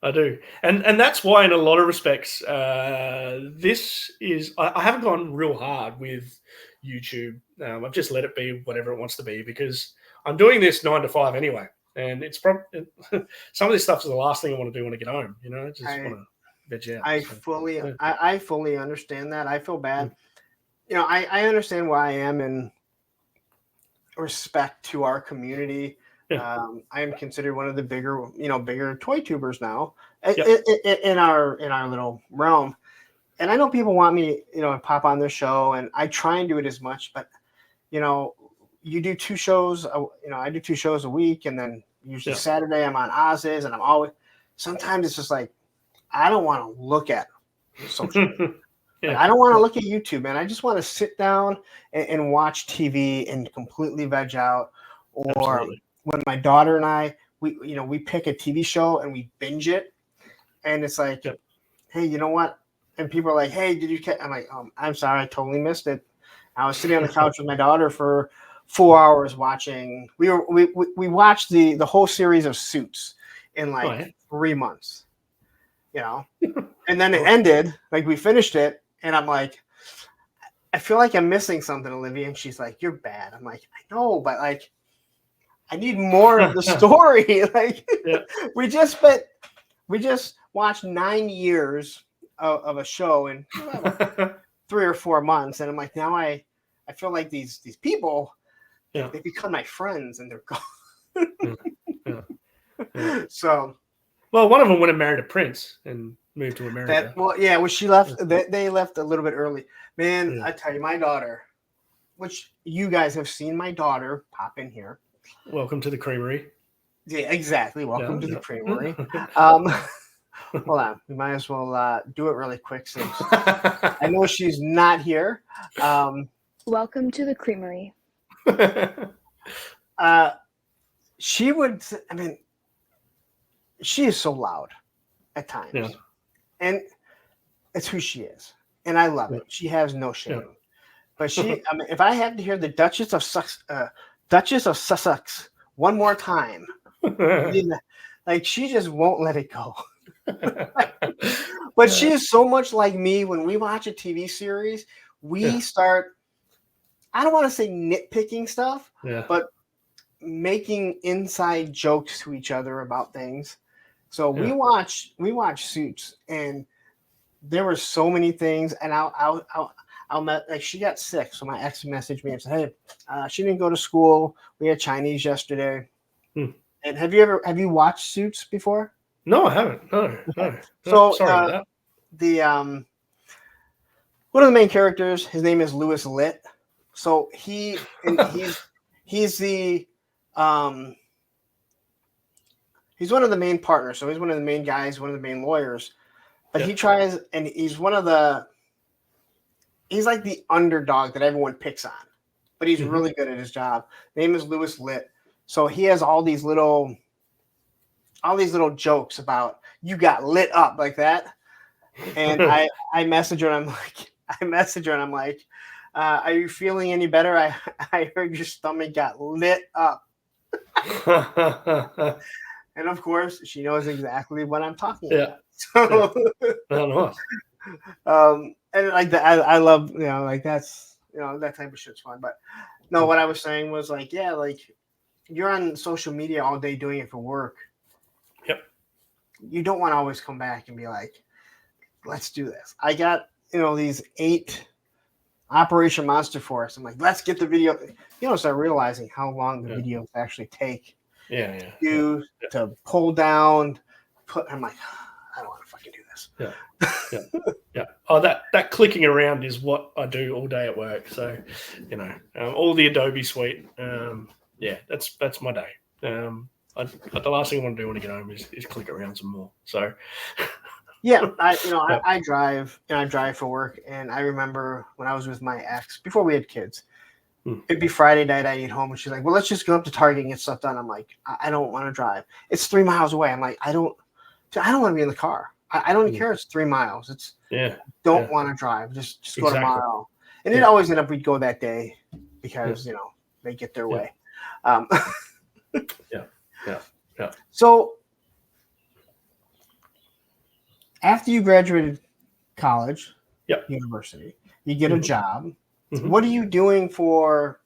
I do. And that's why in a lot of respects, this is, I haven't gone real hard with YouTube. I've just let it be whatever it wants to be because I'm doing this 9 to 5 anyway. And it's probably, some of this stuff is the last thing I want to do when I get home, just want to veg out.
I fully understand that. I feel bad. I understand why I am in respect to our community. I am considered one of the bigger toy tubers now in our little realm. And I know people want me, to pop on their show, and I try and do it as much, but you do 2 shows, I do 2 shows a week, and then usually Saturday I'm on Oz's, and I'm always, sometimes it's just like, I don't want to look at social media. I don't want to look at YouTube, man. I just want to sit down and watch TV and completely veg out. Or Absolutely. When my daughter and I, we pick a TV show and we binge it, and it's like, hey, you know what? And people are like, hey, did you catch? I'm like, I'm sorry, I totally missed it. I was sitting on the couch with my daughter for 4 hours watching. We watched the whole series of Suits in 3 months, and then it ended. Like, we finished it, and I'm like, I feel like I'm missing something, Olivia. And she's like, you're bad. I'm like, I know, but like, I need more of the story. Like, we just watched 9 years of a show in 3 or 4 months, and I'm like, now I feel like these people, they become my friends, and they're gone. So,
well, one of them went and married a prince and moved to America.
When she left, they left a little bit early. Man, I tell you, my daughter, which you guys have seen my daughter pop in here.
Welcome to the creamery.
Yeah, exactly. Welcome to the creamery. Hold on. We might as well do it really quick since I know she's not here.
Welcome to the creamery.
She would, she is so loud at times. Yeah. And it's who she is. And I love it. She has no shame. Yeah. But she, if I had to hear the Duchess of Sussex one more time, like, she just won't let it go. But she is so much like me. When we watch a TV series, we start, I don't want to say nitpicking stuff, but making inside jokes to each other about things. So we watch Suits, and there were so many things, and like, she got sick, so my ex messaged me and said, hey, she didn't go to school. We had Chinese yesterday. And have you watched Suits before?
No, I haven't. No.
So
sorry about
that. One of the main characters, his name is Louis Litt. So he's the he's one of the main partners. So he's one of the main guys, one of the main lawyers. But he tries, and he's one of the he's like the underdog that everyone picks on, but he's really good at his job. Name is Lewis Litt. So he has all these little jokes about you got lit up like that. And I message her and I'm like, are you feeling any better? I heard your stomach got lit up. And of course, she knows exactly what I'm talking about. So,
nice.
And like that, I love, like that's, that type of shit's fun. But no, what I was saying was like, yeah, like you're on social media all day doing it for work.
Yep.
You don't want to always come back and be like, let's do this. I got, these 8 Operation Monster Force. I'm like, let's get the video. Start realizing how long the videos actually take. To pull down, I'm like, I don't want to fucking do this.
Yeah. Oh, that clicking around is what I do all day at work. So, all the Adobe suite. That's my day. The last thing I want to do when I get home is click around some more. So,
yeah, I drive and I drive for work. And I remember when I was with my ex before we had kids. It'd be Friday night. I get home and she's like, well, let's just go up to Target and get stuff done. I'm like, I don't want to drive. It's 3 miles away. I'm like, I don't want to be in the car. I don't care. It's 3 miles. It's don't want to drive. Just go tomorrow. And it always ended up we'd go that day because they get their way. So after you graduated college, university, you get a job. What are you doing for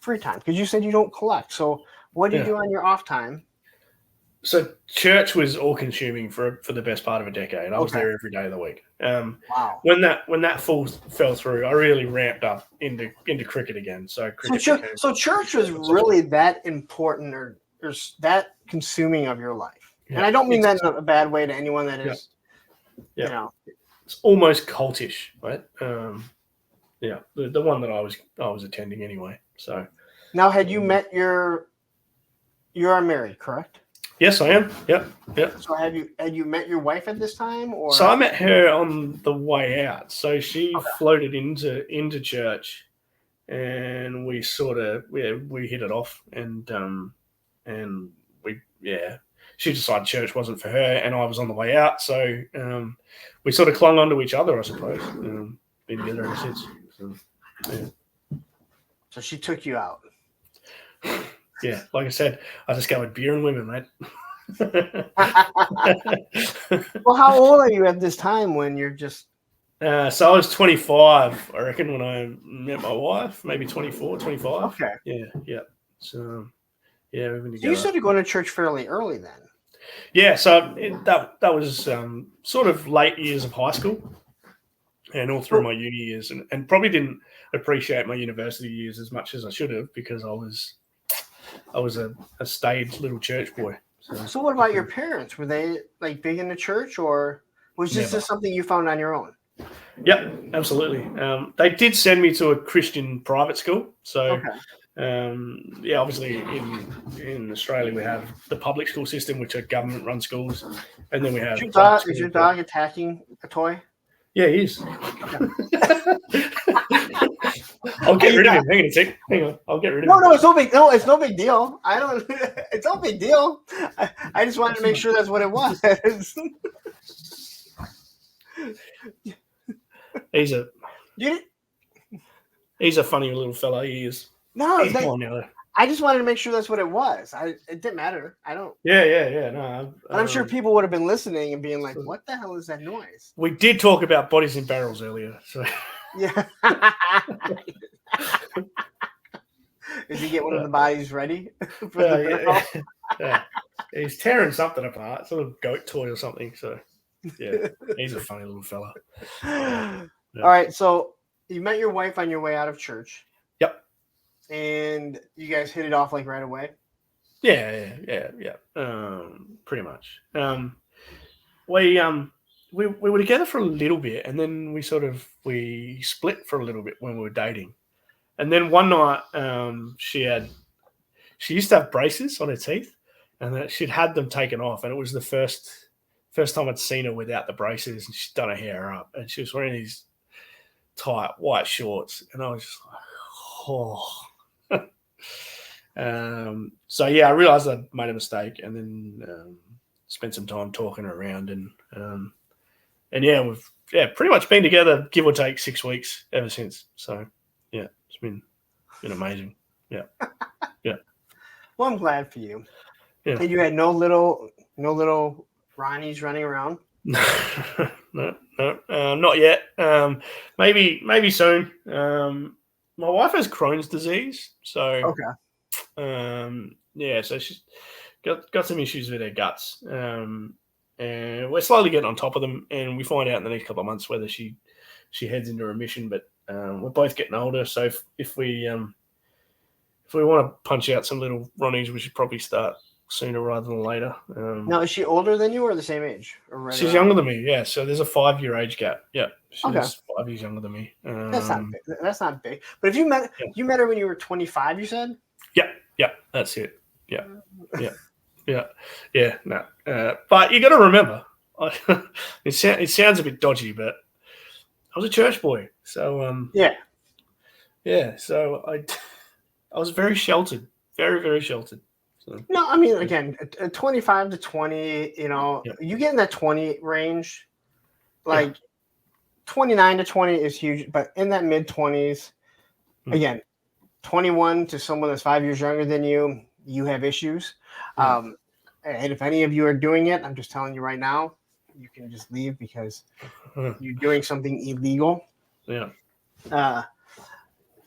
free time? Because you said you don't collect. So what do you do on your off time?
So church was all consuming for the best part of a decade. I was there every day of the week.
Wow.
When that fell through, I really ramped up into cricket again. So
church was really that important or that consuming of your life. And I don't mean that in a bad way to anyone that is,
it's almost cultish, right? The one that I was attending anyway. So
now, had you met you are married, correct?
Yes, I am. Yep.
So had you met your wife at this time, or?
So I met her on the way out. So she floated into church, and we sort of we hit it off, and she decided church wasn't for her, and I was on the way out. So we sort of clung onto each other, I suppose. Been together ever since.
So she took you out.
Yeah, like I said, I discovered beer and women, mate.
Well, how old are you at this time when you're just...
So I was 25, I reckon, when I met my wife, maybe 24, 25.
Okay.
Yeah. So, we've been together.
So you started going to church fairly early then?
Yeah, so that was sort of late years of high school and all through my uni years, and probably didn't appreciate my university years as much as I should have because I was a staid little church boy.
So what about your parents? Were they like big into church, or was this just something you found on your own?
Yep, absolutely. They did send me to a Christian private school. So, obviously in Australia we have the public school system, which are government-run schools, and then we have...
Is your dog attacking a toy?
Yeah, he is. I'll get rid of him. Hang on a sec. Hang on. I'll get rid of him.
No, it's no big. No, it's no big deal. I don't. It's no big deal. I just wanted to make sure that's what it was.
He's a funny little fella. He is.
No, I just wanted to make sure that's what it was. It didn't matter. I don't.
Yeah. No,
I'm sure people would have been listening and being like, "What the hell is that noise?"
We did talk about bodies in barrels earlier, so.
Yeah. Did he get one of the bodies ready for the barrel?
Yeah. He's tearing something apart, sort of goat toy or something. So, yeah, he's a funny little fella.
Yeah. All right, so you met your wife on your way out of church.
Yep.
And you guys hit it off like right away?
Yeah. Pretty much. We were together for a little bit, and then we split for a little bit when we were dating. And then one night, she used to have braces on her teeth, and she'd had them taken off, and it was the first time I'd seen her without the braces, and she'd done her hair up, and she was wearing these tight white shorts, and I was just like, oh. So yeah, I realized I'd made a mistake, and then spent some time talking her around, and yeah, we've pretty much been together, give or take 6 weeks ever since. So yeah, it's been amazing. Yeah, yeah.
Well, I'm glad for you.
Yeah.
And you had no little Ronnies running around.
No, not yet. Maybe soon. My wife has Crohn's disease, so
okay.
so she's got some issues with her guts, and we're slowly getting on top of them, and we find out in the next couple of months whether she heads into remission. But we're both getting older, so if we want to punch out some little Ronnies, we should probably start sooner rather than later.
Now, is she older than you or the same age? Or right
she's younger than me, yeah. So there's a 5-year age gap. Yeah, she's 5 years younger than me.
That's not big. That's not big. But if you met her when you were 25, you said?
Yeah, that's it. Yeah. No, but you got to remember, it sounds a bit dodgy, but I was a church boy, so So I was very sheltered, very, very sheltered. So.
No, I mean, again, 25 to 20, you get in that 20 range, like 29 to 20 is huge, but in that mid-20s, again, 21 to someone that's 5 years younger than you, you have issues. And if any of you are doing it, I'm just telling you right now, you can just leave because you're doing something illegal.
Yeah.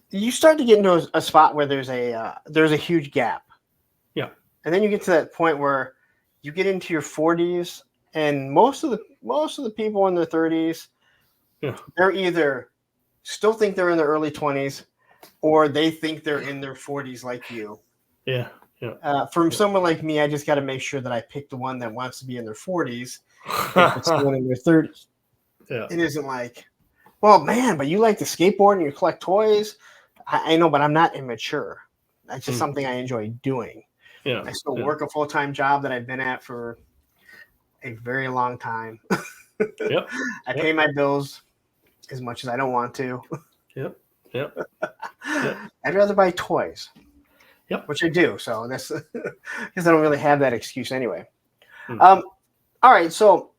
You start to get into a spot where there's a huge gap.
Yeah.
And then you get to that point where you get into your 40s, and most of the people in their 30s, they're either still think they're in their early 20s, or they think they're in their 40s like you.
Yeah.
From someone like me, I just got to make sure that I pick the one that wants to be in their 40s. If it's someone in their 30s.
Yeah.
It isn't like, well, man, but you like to skateboard and you collect toys. I know, but I'm not immature. That's just something I enjoy doing.
Yeah.
I still work a full-time job that I've been at for a very long time. I pay my bills as much as I don't want to.
Yep.
I'd rather buy toys. Which I do. So that's because I don't really have that excuse anyway. All right. So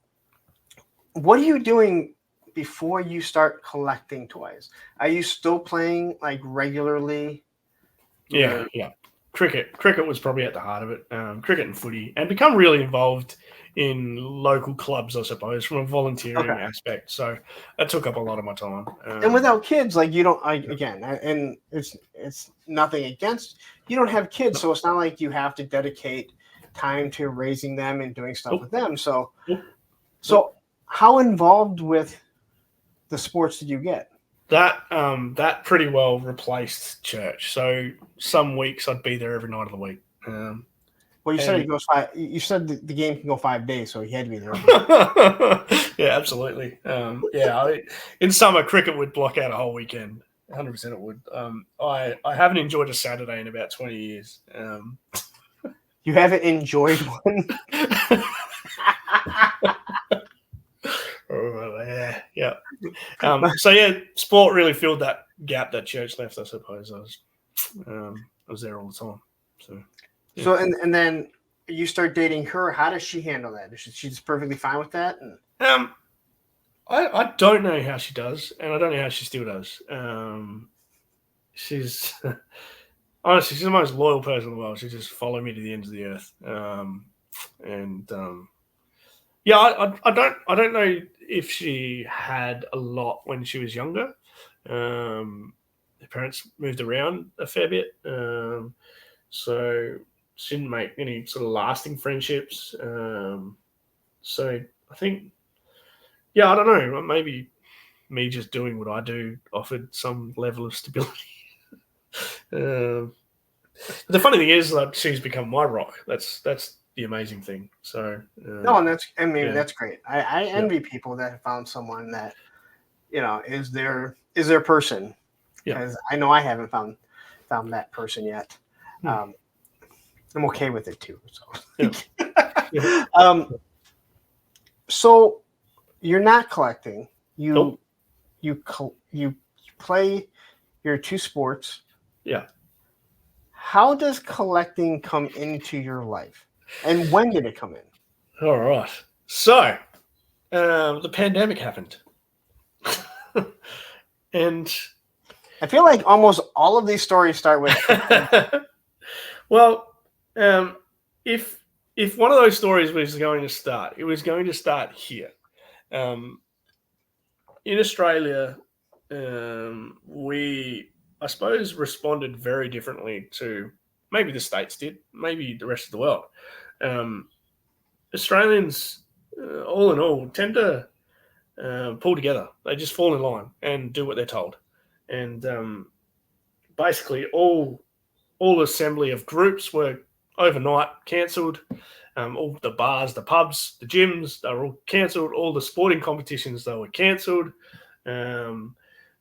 what are you doing before you start collecting toys? Are you still playing like regularly?
Yeah. Cricket was probably at the heart of it. Cricket and footy, and become really involved in local clubs, I suppose, from a volunteering aspect. So that took up a lot of my time.
And without kids, like you don't. And it's nothing against. You don't have kids, so it's not like you have to dedicate time to raising them and doing stuff with them. So how involved with the sports did you get?
That pretty well replaced church. So some weeks I'd be there every night of the week.
Well, you said it goes 5. You said the game can go 5 days, so he had to be there.
Yeah, absolutely. In summer, cricket would block out a whole weekend. 100% it would. I haven't enjoyed a Saturday in about 20 years.
You haven't enjoyed one?
Yeah. Sport really filled that gap that church left, I suppose. I was there all the time. So, yeah.
So and then you start dating her. How does she handle that? Is she just perfectly fine with that?
I don't know how she does, and I don't know how she still does. She's honestly, she's the most loyal person in the world. She just followed me to the ends of the earth. I don't know if she had a lot when she was younger. Her parents moved around a fair bit, so she didn't make any sort of lasting friendships. So I think, I don't know. Maybe me just doing what I do offered some level of stability. The funny thing is that she's become my rock. That's the amazing thing. So
and that's great. I envy people that have found someone that is their person, because I know I haven't found that person yet. I'm okay with it too. So so you're not collecting. You play your two sports.
Yeah.
How does collecting come into your life? And when did it come in?
All right. So, the pandemic happened. And
I feel like almost all of these stories start with
well, if one of those stories was going to start, it was going to start here. In Australia, we, I suppose, responded very differently to maybe the States did, maybe the rest of the world. Australians, all in all, tend to pull together. They just fall in line and do what they're told. And basically, all assembly of groups were overnight cancelled. All the bars, the pubs, the gyms, they were all cancelled. All the sporting competitions, they were cancelled.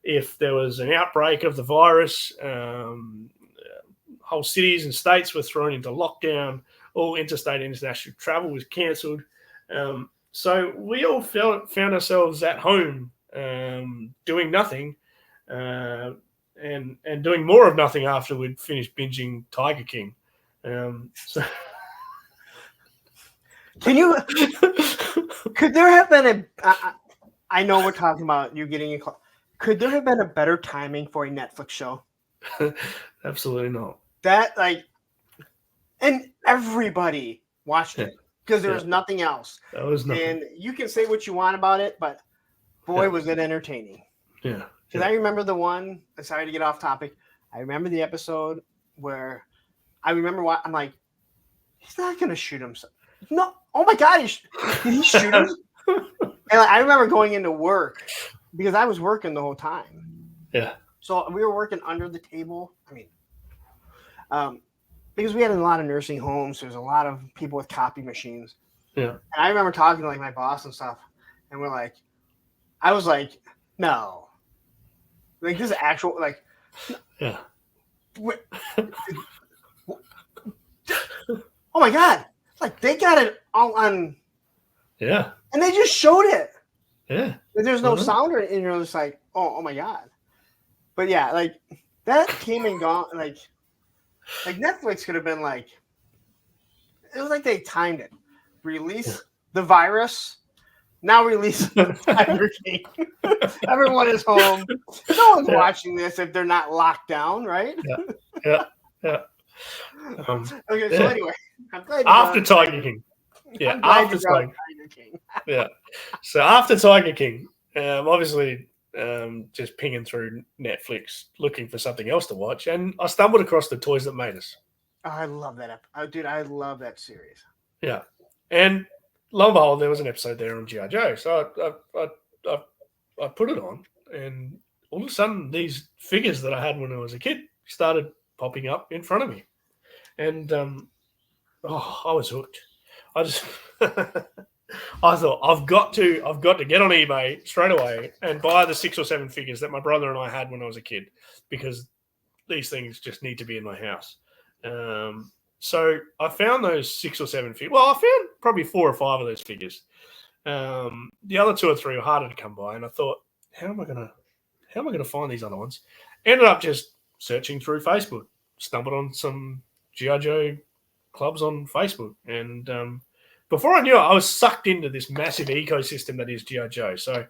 If there was an outbreak of the virus, whole cities and states were thrown into lockdown. All interstate and international travel was cancelled. So we all found ourselves at home doing nothing and doing more of nothing after we'd finished binging Tiger King. So
could there have been I know we're talking about you getting in. Could there have been a better timing for a Netflix show?
Absolutely not.
That and everybody watched it because there was nothing else.
That was nothing.
And you can say what you want about it, but boy, was it entertaining.
Yeah.
Because I remember the one. Sorry to get off topic. I remember the episode where I remember what I'm like. He's not gonna shoot himself. No. Oh my God! Did he shoot him? And I remember going into work because I was working the whole time.
Yeah.
So we were working under the table. I mean, because we had a lot of nursing homes, so there's a lot of people with copy machines.
Yeah.
And I remember talking to like my boss and stuff, and I was like, no, like this is actual, like,
yeah.
Oh my God! Like they got it all on.
Yeah.
And they just showed it.
Yeah.
There's no sound, and you're just like, oh my God. But yeah, like that came and gone. Like Netflix could have been like, it was like they timed it. Release the virus. Now release Tiger King. Everyone is home. No one's watching this if they're not locked down, right?
Yeah.
Okay, so anyway, I'm glad
after Tiger King. Yeah, after Tiger King. Yeah. So after Tiger King, obviously just pinging through Netflix looking for something else to watch, and I stumbled across The Toys That Made Us.
Oh, I love that. Dude, I love that series.
Yeah. And lo and behold, there was an episode there on G.I. Joe. So I put it on, and all of a sudden these figures that I had when I was a kid started popping up in front of me. And I was hooked. I just I thought I've got to get on eBay straight away and buy the 6 or 7 figures that my brother and I had when I was a kid, because these things just need to be in my house. So I found those 6 or 7 figures. Well, I found probably 4 or 5 of those figures. The other 2 or 3 were harder to come by, and I thought, how am I gonna find these other ones? Ended up just searching through Facebook, stumbled on some G.I. Joe clubs on Facebook, and before I knew it, I was sucked into this massive ecosystem that is G.I. Joe. So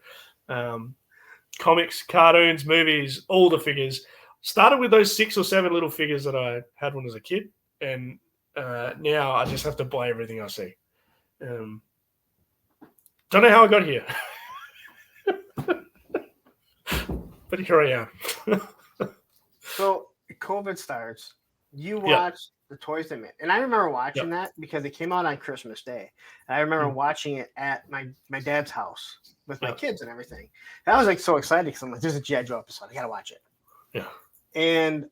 comics, cartoons, movies, all the figures. Started with those 6 or 7 little figures that I had when I was a kid, and now I just have to buy everything I see. Don't know how I got here, but here I am.
So COVID starts. You watched The Toys That Made, and I remember watching that because it came out on Christmas Day. And I remember watching it at my dad's house with my kids and everything. And I was like so excited because I'm like, there's a G.I. Joe episode. I gotta watch it.
Yeah.
And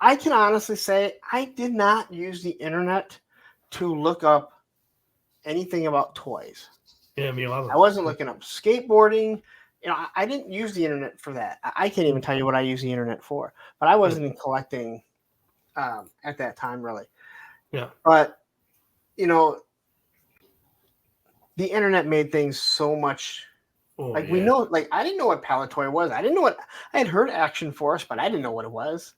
I can honestly say I did not use the internet to look up anything about toys.
Yeah, me either.
I wasn't looking up skateboarding. You know, I didn't use the internet for that. I can't even tell you what I use the internet for. But I wasn't collecting at that time, really.
Yeah.
But, you know, the internet made things so much
Oh,
Like we know, like I didn't know what Palatoy was. I had heard Action Force, but I didn't know what it was.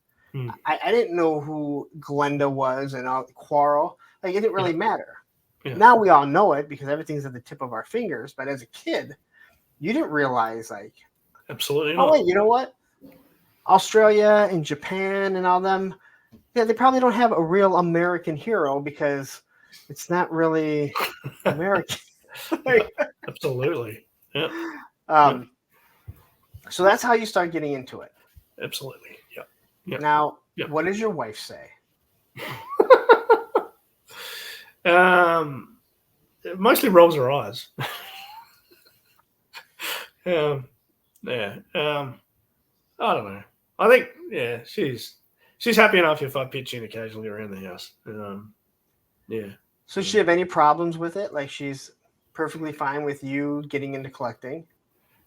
I didn't know who Glenda was and Quarrel. Like it didn't really matter.
Yeah.
Now we all know it because everything's at the tip of our fingers. But as a kid, you didn't realize like
Absolutely not.
Oh wait, you know what? Australia and Japan and all them, they probably don't have a real American hero because it's not really American.
Absolutely. Yeah.
So that's how you start getting into it.
Absolutely. Yeah.
Now, what does your wife say?
Mostly rolls her eyes. I don't know. I think she's happy enough if I pitch in occasionally around the house. Yeah.
So does she have any problems with it? Like she's perfectly fine with you getting into collecting?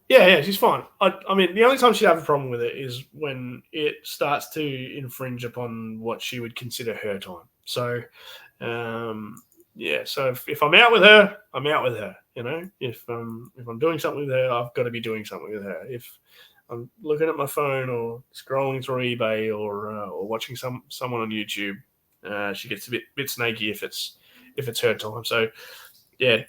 Yeah, she's fine. I mean, the only time she'd have a problem with it is when it starts to infringe upon what she would consider her time. So, so if I'm out with her, I'm out with her. You know, if I'm doing something with her, I've got to be doing something with her. If I'm looking at my phone or scrolling through eBay or watching someone on YouTube, she gets a bit snaky if it's her time. So, yeah,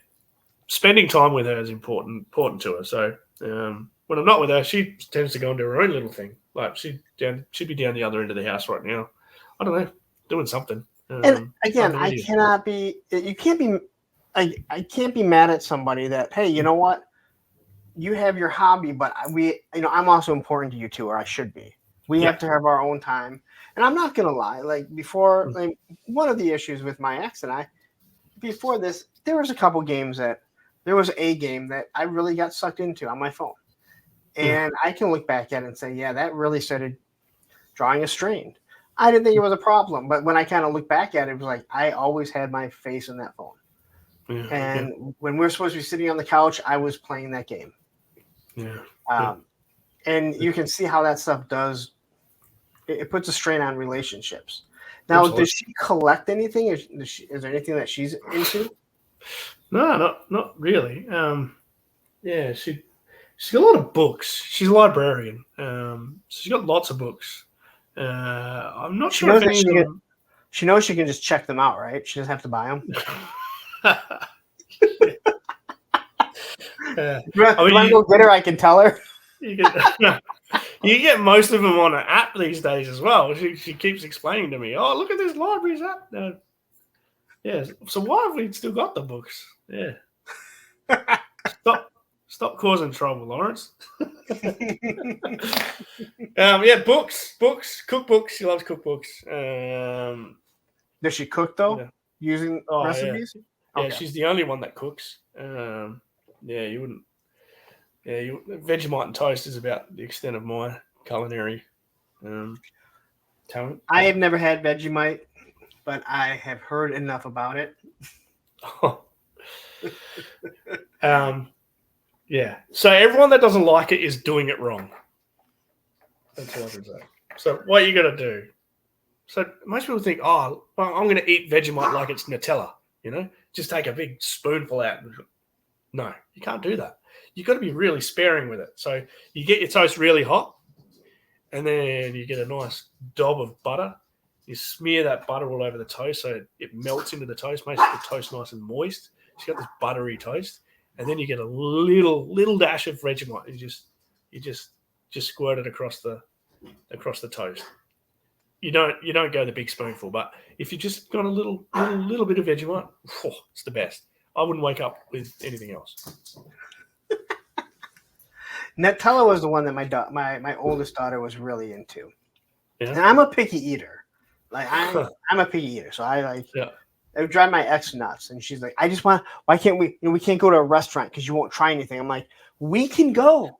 spending time with her is important to her. So when I'm not with her, she tends to go and do her own little thing. Like she'd be down the other end of the house right now. I don't know, doing something.
And again, I can't be mad at somebody that, hey, you know what? You have your hobby, but I'm also important to you too, or I should be. We have to have our own time. And I'm not gonna lie, like before, like one of the issues with my ex and I, before this, there was a game that I really got sucked into on my phone. And I can look back at it and say, yeah, that really started drawing a strain. I didn't think it was a problem, but when I kind of look back at it, it was like I always had my face in that phone. When we were supposed to be sitting on the couch, I was playing that game. And you can see how that stuff does. It puts a strain on relationships. Now, does she collect anything? Is there anything that she's into?
No, not really. She's got a lot of books. She's a librarian. She's got lots of books. I'm not sure if
she knows she can just check them out, right? She doesn't have to buy them. I want to go get her. I can tell her.
You get most of them on an app these days as well. She keeps explaining to me, "Oh, look at this libraries app." So why have we still got the books? Yeah. Stop causing trouble, Lawrence. Books, cookbooks. She loves cookbooks.
Does she cook though? Using recipes?
Yeah, okay. She's the only one that cooks. You wouldn't. Yeah, Vegemite and toast is about the extent of my culinary talent.
I have never had Vegemite, but I have heard enough about it.
So everyone that doesn't like it is doing it wrong. That's all I can say. So what you got to do? So most people think, oh, well, I'm going to eat Vegemite like it's Nutella. You know, just take a big spoonful out. No, you can't do that. You've got to be really sparing with it. So you get your toast really hot, and then you get a nice dob of butter. You smear that butter all over the toast so it melts into the toast, makes the toast nice and moist. So you got this buttery toast, and then you get a little dash of Vegemite. You just squirt it across the toast. You don't go the big spoonful, but if you just got a little bit of Vegemite, it's the best. I wouldn't wake up with anything else.
Nutella was the one that my oldest daughter was really into.
Yeah.
And I'm a picky eater. Like I'm a picky eater, so it would drive my ex nuts. And she's like, why can't we? We can't go to a restaurant because you won't try anything. I'm like, we can go.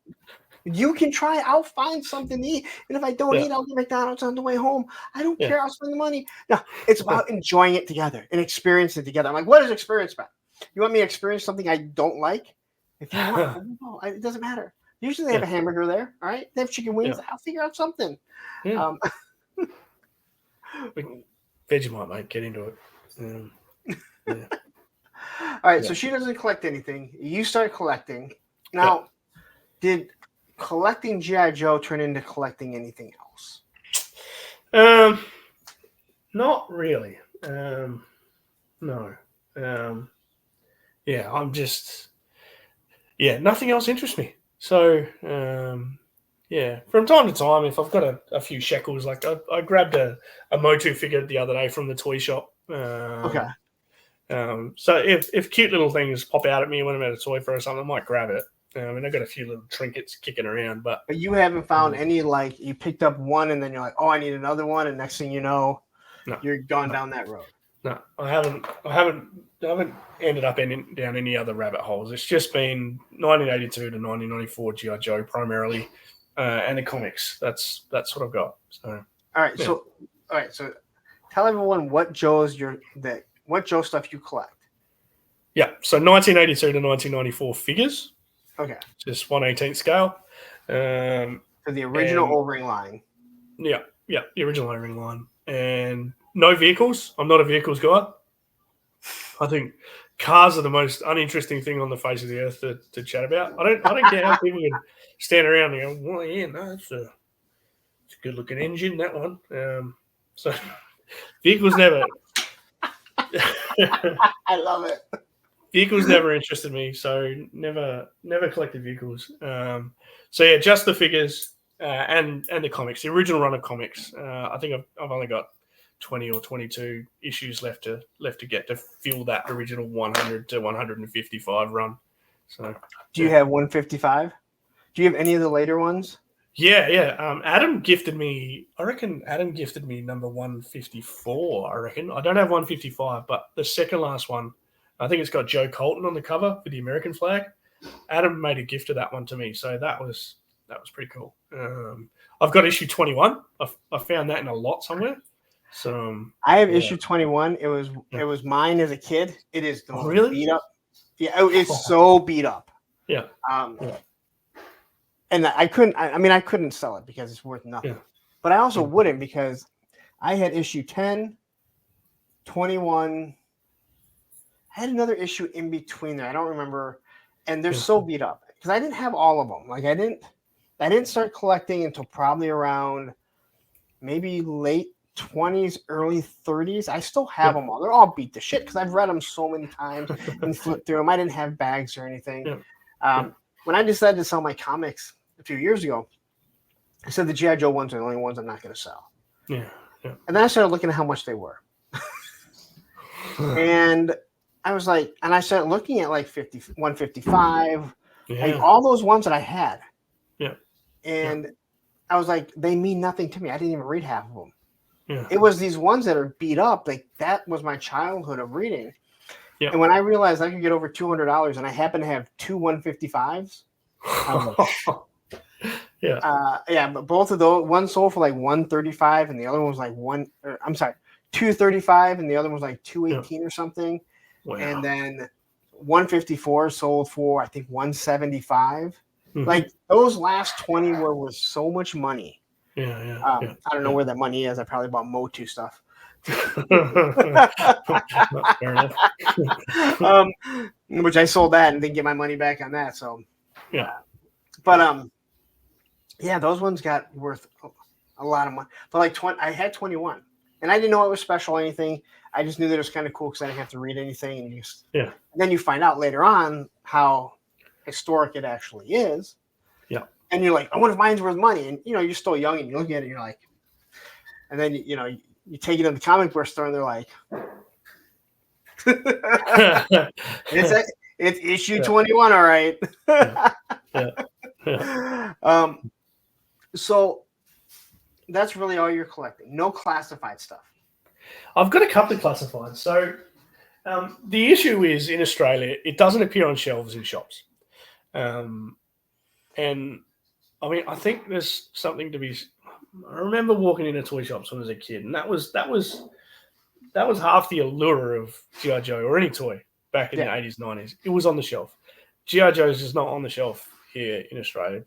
You can try. I'll find something to eat, and if I don't eat, I'll get McDonald's on the way home. I don't care. I'll spend the money. No, it's about enjoying it together and experiencing it together. I'm like, what is experience about? You want me to experience something I don't like? If you want, no, it doesn't matter. Usually they have a hamburger there. All right, they have chicken wings. I'll figure out something.
Yeah. Vegemite, mate. Get into it.
All right, so she doesn't collect anything. You start collecting. Now, Did collecting G.I. Joe turn into collecting anything else?
Not really. No. Yeah, I'm just. Yeah, nothing else interests me. So, yeah, from time to time, if I've got a few shekels, like I grabbed a Motu figure the other day from the toy shop.
Okay.
So if cute little things pop out at me when I'm at a toy fair or something, I might grab it. I mean, I've got a few little trinkets kicking around, but
you haven't found any, like, you picked up one and then you're like, oh, I need another one, and next thing you know, you're gone down that road.
No, I haven't ended up down any other rabbit holes. It's just been 1982 to 1994 G.I. Joe primarily, and the comics. That's what I've got. So
all right, so tell everyone what Joe stuff you collect.
Yeah, so 1982 to 1994 figures.
Okay.
Just 1/18 scale.
For the original O-ring line.
Yeah, the original O-ring line. And no vehicles. I'm not a vehicles guy. I think cars are the most uninteresting thing on the face of the earth to chat about. I don't care how people can stand around and go, well, yeah, no, it's a good looking engine, that one. So vehicles never.
I love it.
Vehicles never interested me, so never collected vehicles. So yeah, just the figures and the comics, the original run of comics. I think I've only got 20 or 22 issues left to get to fill that original 100 to 155 run. So,
do you have 155? Do you have any of the later ones?
Yeah. Adam gifted me. I reckon Adam gifted me number 154. I reckon I don't have 155, but the second last one. I think it's got Joe Colton on the cover with the American flag. Adam made a gift of that one to me, so that was pretty cool. I've got issue 21. I found that in a lot somewhere. So
I have issue 21. It was mine as a kid. It is the most
really
beat up. Yeah, it's so beat up.
Yeah.
And I couldn't sell it because it's worth nothing.
Yeah.
But I also wouldn't, because I had issue 10, 21. I had another issue in between there. I don't remember. And they're so beat up because I didn't have all of them. Like I didn't start collecting until probably around maybe late 20s, early 30s. I still have them all. They're all beat to shit because I've read them so many times and flipped through them. I didn't have bags or anything. When I decided to sell my comics a few years ago, I said the G.I. Joe ones are the only ones I'm not going to sell.
Yeah.
And then I started looking at how much they were. And I was like, and I started looking at like 155, like all those ones that I had.
Yeah.
And I was like, they mean nothing to me. I didn't even read half of them.
Yeah.
It was these ones that are beat up. Like that was my childhood of reading.
Yeah.
And when I realized I could get over $200 and I happen to have two 155s, I was like, but both of those, one sold for like 135 and the other one was like 235 and the other one was like 218 or something. Wow. And then 154 sold for I think 175. Mm-hmm. Like those last 20 were so much money. I don't know where that money is. I probably bought Motu stuff. Fair enough. Which I sold that and didn't get my money back on that. So those ones got worth a lot of money. But like I had 21, and I didn't know it was special or anything. I just knew that it was kind of cool because I didn't have to read anything. And then you find out later on how historic it actually is. Yeah. And you're like, I wonder if mine's worth money. And you're still young and you look at it and you're like, and then you take it to the comic book store and they're like, it's issue 21, all right. So that's really all you're collecting. No classified stuff.
I've got a couple of classified. So the issue is in Australia, it doesn't appear on shelves in shops. And I mean, I think there's something to be. I remember walking into toy shops when I was a kid, and that was half the allure of G.I. Joe or any toy back in the 80s, 90s. It was on the shelf. G.I. Joe is just not on the shelf here in Australia,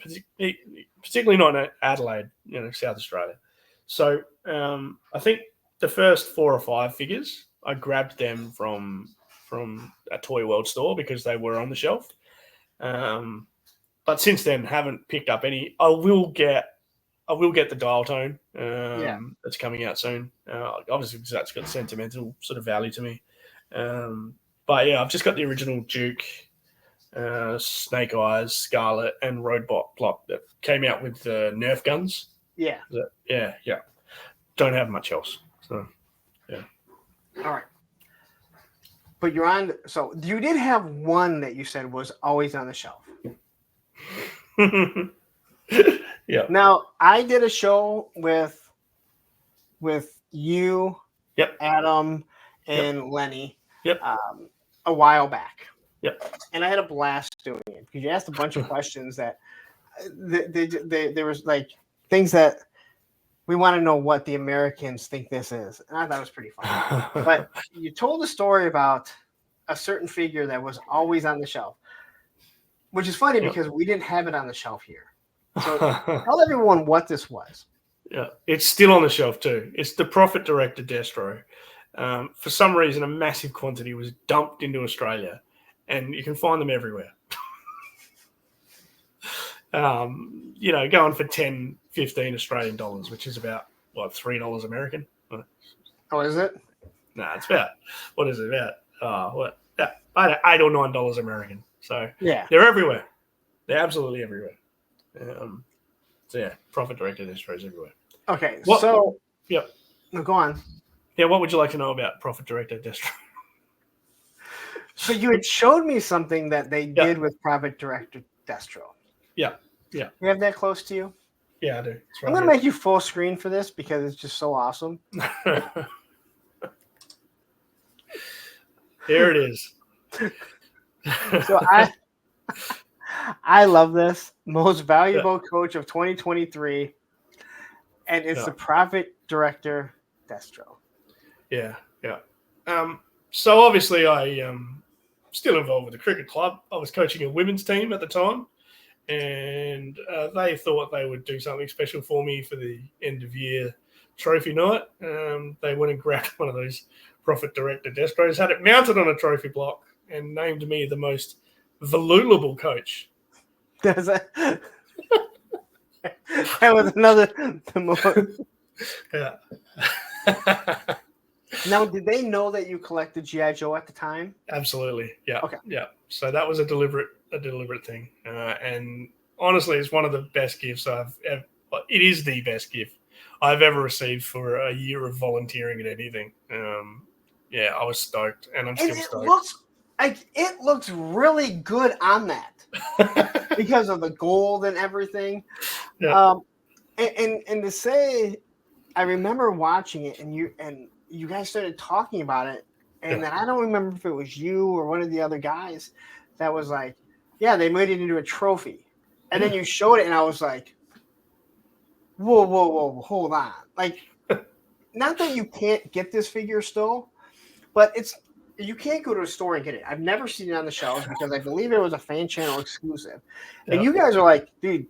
particularly not in Adelaide, South Australia. So I think the first 4 or 5 figures, I grabbed them from a Toy World store because they were on the shelf. but since then haven't picked up any. I will get the dial tone. That's coming out soon. Obviously, because that's got sentimental sort of value to me. But yeah, I've just got the original Duke, Snake Eyes, Scarlet, and Roadbot block that came out with the Nerf guns.
Yeah.
Yeah. Don't have much else. So, yeah.
All right. But you're on. So you did have one that you said was always on the shelf.
Yeah.
Now I did a show with you, Adam, and Lenny. A while back. And I had a blast doing it because you asked a bunch of questions that there was like things that we want to know what the Americans think this is. And I thought it was pretty fun. But you told a story about a certain figure that was always on the shelf, which is funny because we didn't have it on the shelf here. So tell everyone what this was.
Yeah, it's still on the shelf too. It's the Profit Director Destro. For some reason, a massive quantity was dumped into Australia, and you can find them everywhere. Going for 10, 15 Australian dollars, which is about, $3 American?
Oh, is it?
No, it's about, what is it, about, about $8 or $9 American. So,
yeah,
they're everywhere. They're absolutely everywhere. Profit Director Destros everywhere.
Okay,
Yep.
No, go on.
Yeah, what would you like to know about Profit Director Destro?
So you had showed me something that they did with Profit Director Destro.
Yeah.
You have that close to you?
Yeah, I do.
I'm going to make you full screen for this because it's just so awesome.
Here it is.
So I love this. Most valuable coach of 2023. And it's the Profit Director Destro.
Yeah. So obviously I still involved with the cricket club. I was coaching a women's team at the time, and they thought they would do something special for me for the end of year trophy night. They went and grabbed one of those Profit Director Destros, had it mounted on a trophy block, and named me the most valuable coach.
Does that? That was another.
Yeah.
Now, did they know that you collected G.I. Joe at the time?
Absolutely. Yeah.
Okay.
Yeah. So that was a deliberate thing. And honestly, it's one of the best gifts I've ever. It is the best gift I've ever received for a year of volunteering at anything. I was stoked, and I'm still stoked.
It looks really good on that because of the gold and everything.
Yeah.
And to say, I remember watching it, and you guys started talking about it, and then I don't remember if it was you or one of the other guys that was like, yeah, they made it into a trophy. And then you showed it, and I was like, whoa, hold on. Like, not that you can't get this figure still, but you can't go to a store and get it. I've never seen it on the shelves because I believe it was a fan channel exclusive. And you guys are like, dude,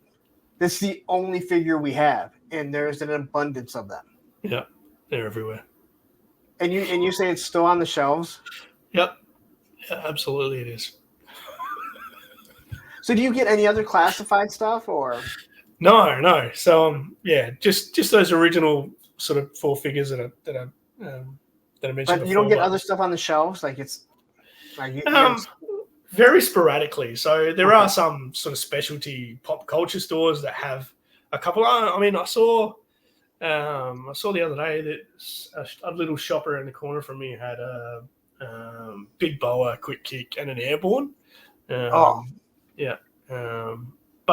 this is the only figure we have, and there's an abundance of them.
Yeah, they're everywhere.
And you say it's still on the shelves?
Yep. Yeah, absolutely it is.
So do you get any other classified stuff or?
No. So just those original sort of four figures that I mentioned.
But you don't get other stuff on the shelves, like it's like
very sporadically. So there are some sort of specialty pop culture stores that have a couple. I mean, I saw the other day that a little shopper in the corner from me had a big boa, quick kick, and an airborne. But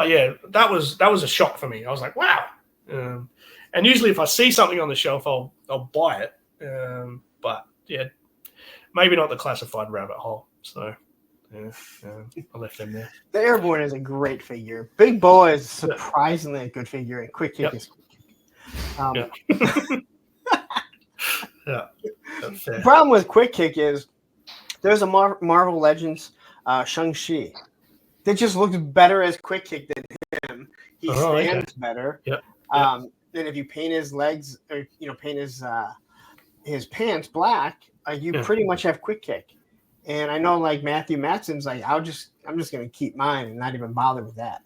yeah, that was a shock for me. I was like, wow. And usually, if I see something on the shelf, I'll buy it. But yeah, maybe not the classified rabbit hole. So I left them there.
The airborne is a great figure. Big boa is surprisingly a good figure, and quick kick is quick kick. The problem with quick kick is there's a Marvel Legends Shang-Chi that just looks better as quick kick than him. He stands better. Then if you paint his legs or paint his pants black, you pretty much have quick kick. And I know like Matthew Matson's like, I'm just gonna keep mine and not even bother with that.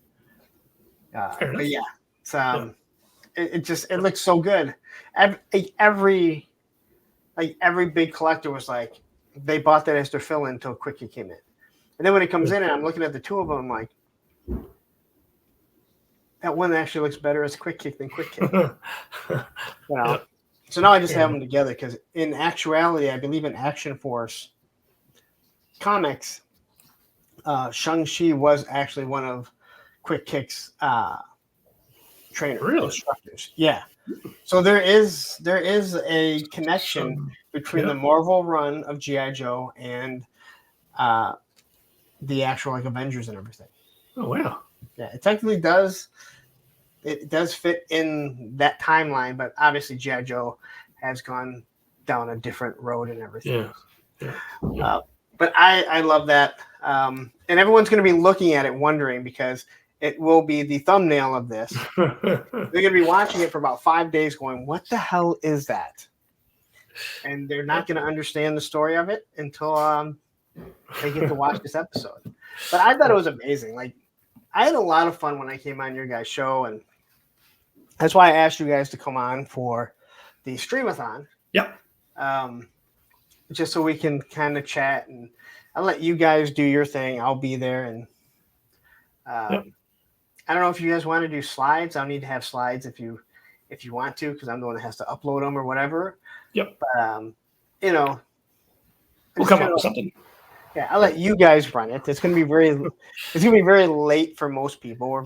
But yeah, it's it looks so good. Every big collector was like, they bought that as their fill-in until Quick Kick came in. And then when it comes in and I'm looking at the two of them, I'm like, that one actually looks better as Quick Kick than Quick Kick. So now I just have them together because in actuality, I believe in Action Force comics, Shang-Chi was actually one of Quick Kick's trainer instructors. Yeah. So there is a connection between the Marvel run of G.I. Joe and the actual like Avengers and everything.
Oh wow.
Yeah, it technically does. It does fit in that timeline, but obviously G.I. Joe has gone down a different road and everything. Yeah. But I love that. And everyone's going to be looking at it wondering because it will be the thumbnail of this. They're going to be watching it for about 5 days going, what the hell is that? And they're not going to understand the story of it until they get to watch this episode. But I thought it was amazing. Like, I had a lot of fun when I came on your guys' show, and that's why I asked you guys to come on for the Streamathon.
Yep.
Just so we can kind of chat, and I'll let you guys do your thing. I'll be there, and I don't know if you guys want to do slides. I'll need to have slides if you want to, because I'm the one that has to upload them or whatever.
Yep.
But
we'll come up with something.
Yeah, I'll let you guys run it. It's gonna be very late for most people. We're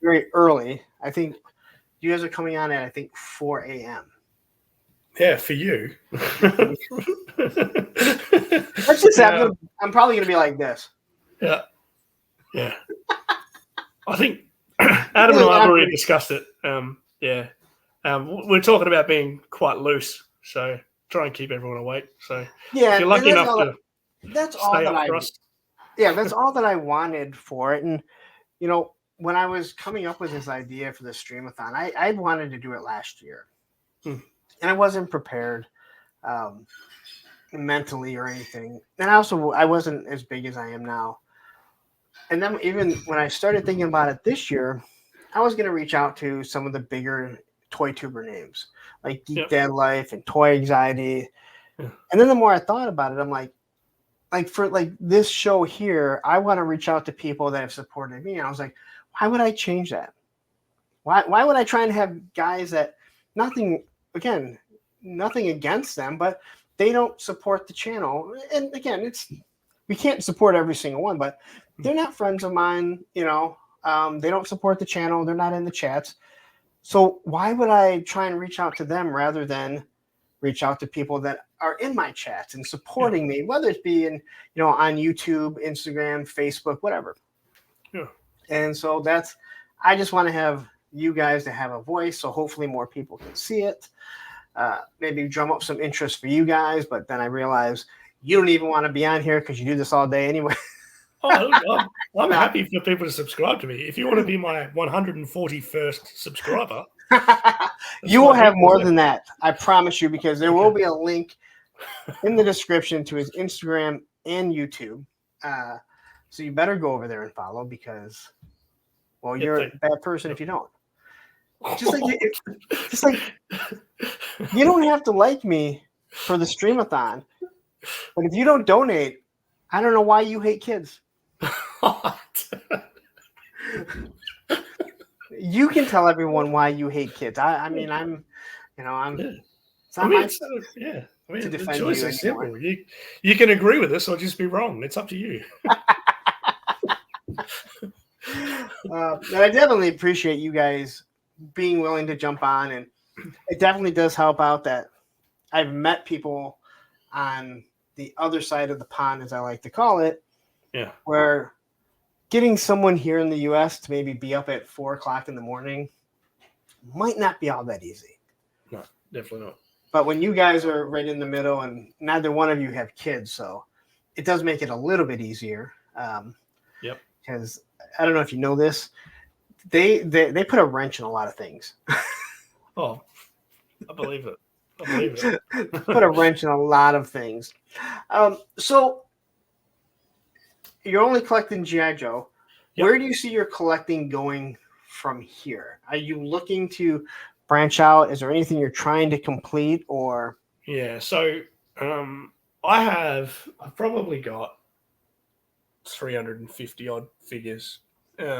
very early. I think you guys are coming on at 4 a.m.
Yeah, for you.
Let's just have I'm probably gonna be like this.
Yeah. Yeah. I think Adam and I have already discussed it. We're talking about being quite loose, so try and keep everyone awake. So if you're lucky enough to
that's all that that's all that I wanted for it. And when I was coming up with this idea for the Streamathon, I wanted to do it last year. And I wasn't prepared mentally or anything. And I wasn't as big as I am now. And then even when I started thinking about it this year, I was going to reach out to some of the bigger toy tuber names like Geek Dad Life and Toy Anxiety. Yeah. And then the more I thought about it, I'm like for this show here, I want to reach out to people that have supported me. And I was like, why would I change that? Why would I try and have guys that nothing against them, but they don't support the channel. And again, we can't support every single one, but they're not friends of mine. They don't support the channel. They're not in the chats. So why would I try and reach out to them rather than reach out to people that are in my chats and supporting me, whether it be on YouTube, Instagram, Facebook, whatever. Yeah. And so I just want to have you guys to have a voice. So hopefully more people can see it. Maybe drum up some interest for you guys, but then I realize you don't even want to be on here because you do this all day anyway.
I'm happy for people to subscribe to me. If you want to be my 141st subscriber,
you will have more than that. I promise you, because there will be a link in the description to his Instagram and YouTube. So you better go over there and follow because, you're a bad person if you don't. Just like you don't have to like me for the Streamathon, but if you don't donate, I don't know why you hate kids. You can tell everyone why you hate kids. The
choice is simple. You can agree with us or just be wrong. It's up to you.
But I definitely appreciate you guys being willing to jump on, and it definitely does help out that I've met people on the other side of the pond, as I like to call it, where getting someone here in the U.S. to maybe be up at 4:00 in the morning might not be all that easy.
No, definitely not.
But when you guys are right in the middle, and neither one of you have kids, so it does make it a little bit easier. Because I don't know if you know this, they put a wrench in a lot of things.
Oh, I believe it.
Put a wrench in a lot of things. So you're only collecting G.I. Joe. Yep. Where do you see your collecting going from here? Are you looking to branch out? Is there anything you're trying to complete, or?
Yeah, so I've probably got 350 odd figures. There's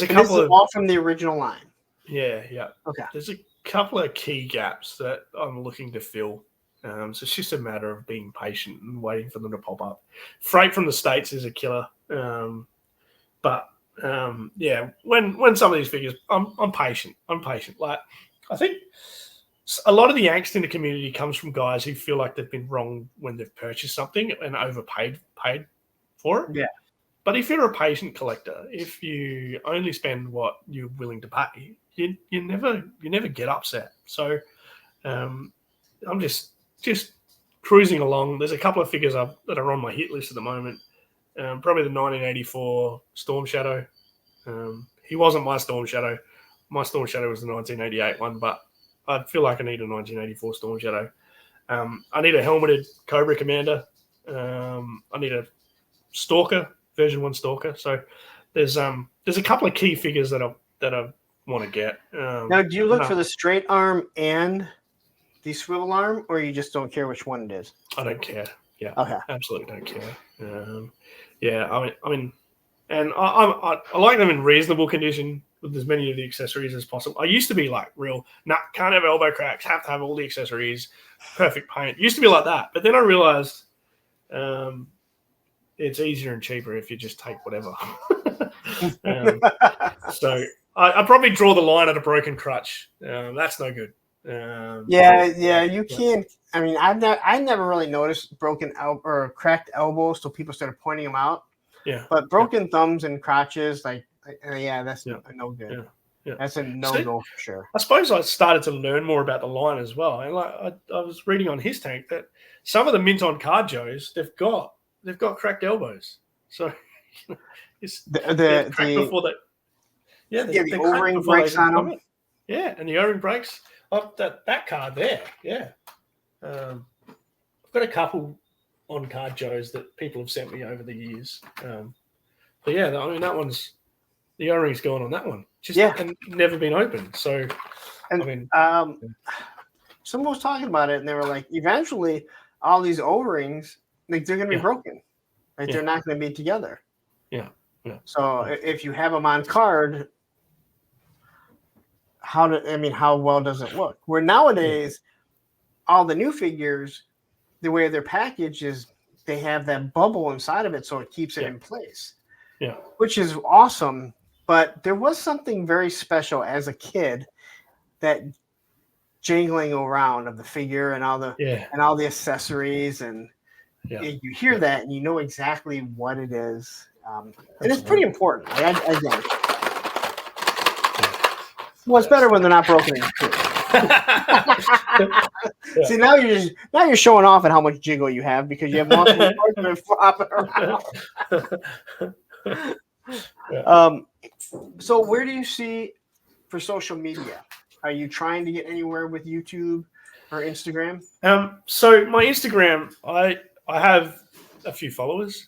a
And
couple
this is
of
all from the original line.
yeah.
Okay.
There's a couple of key gaps that I'm looking to fill. So it's just a matter of being patient and waiting for them to pop up. Freight from the States is a killer, but yeah, when some of these figures, I'm patient. Like I think a lot of the angst in the community comes from guys who feel like they've been wrong when they've purchased something and paid for it.
Yeah.
But if you're a patient collector, if you only spend what you're willing to pay, you never get upset. So I'm just cruising along. There's a couple of figures that are on my hit list at the moment. Probably the 1984 Storm Shadow. He wasn't my Storm Shadow. My Storm Shadow was the 1988 one, but I feel like I need a 1984 Storm Shadow. I need a helmeted Cobra Commander. I need a Stalker, version 1 Stalker. So there's a couple of key figures that I want to get.
Now, do you look for the straight arm and the swivel arm, or you just don't care which one it is?
I don't care. Yeah.
Okay.
Absolutely don't care. Yeah. I mean, and I like them in reasonable condition with as many of the accessories as possible. I used to be like can't have elbow cracks, have to have all the accessories, perfect paint. Used to be like that, but then I realized it's easier and cheaper if you just take whatever. So I probably draw the line at a broken crutch. That's no good.
You can't. I mean, I never really noticed broken or cracked elbows till people started pointing them out.
Yeah,
but broken thumbs and crotches, that's no good.
Yeah.
That's a no-go for sure.
I suppose I started to learn more about the line as well, and like I was reading on his tank that some of the mint on card Joes they've got cracked elbows. So it's cracked before that. Yeah,
the O-ring breaks on them.
Yeah, and the O-ring breaks. Oh, that card there. Yeah, I've got a couple on card Joes that people have sent me over the years. But yeah, I mean that one's the O-ring's gone on that one. And never been opened. So
and,
I mean,
someone was talking about it, and they were like, eventually, all these O-rings, like they're going to be broken, like they're not going to be together.
Yeah.
So if you have them on card, how well does it look? Where nowadays, all the new figures, the way they're packaged is they have that bubble inside of it, so it keeps it in place.
Yeah,
which is awesome. But there was something very special as a kid, that jangling around of the figure and all the accessories, and you hear that and you know exactly what it is, and it's pretty important. I think. Well, it's better when they're not broken in two. See, now you're showing off at how much jiggle you have because you have multiple parts flopping around. So where do you see for social media? Are you trying to get anywhere with YouTube or Instagram?
So my Instagram, I have a few followers.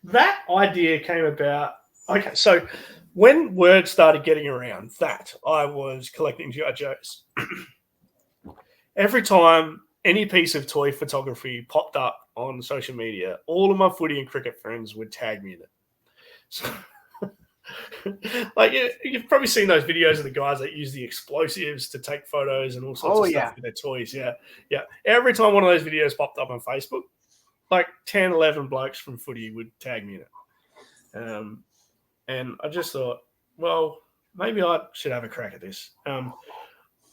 That idea came about. Okay, so when word started getting around that I was collecting G.I. Joes, every time any piece of toy photography popped up on social media, all of my footy and cricket friends would tag me in it. So, like you've probably seen those videos of the guys that use the explosives to take photos and all sorts of stuff with their toys. Yeah. Every time one of those videos popped up on Facebook, like 10, 11 blokes from footy would tag me in it. And I just thought, well, maybe I should have a crack at this. I've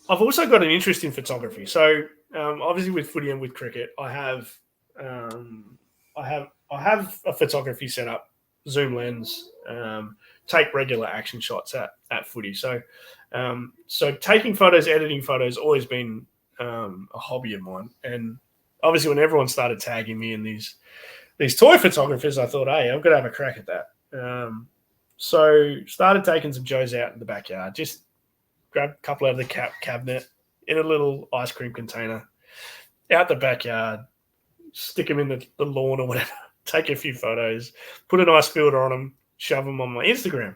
also got an interest in photography. So obviously with footy and with cricket, I have a photography setup, zoom lens, take regular action shots at footy. So taking photos, editing photos, always been a hobby of mine. And obviously when everyone started tagging me in these toy photographers, I thought, hey, I've got to have a crack at that. So started taking some Joes out in the backyard, just grab a couple out of the cabinet in a little ice cream container out the backyard, stick them in the lawn or whatever, take a few photos, put a nice filter on them, shove them on my Instagram.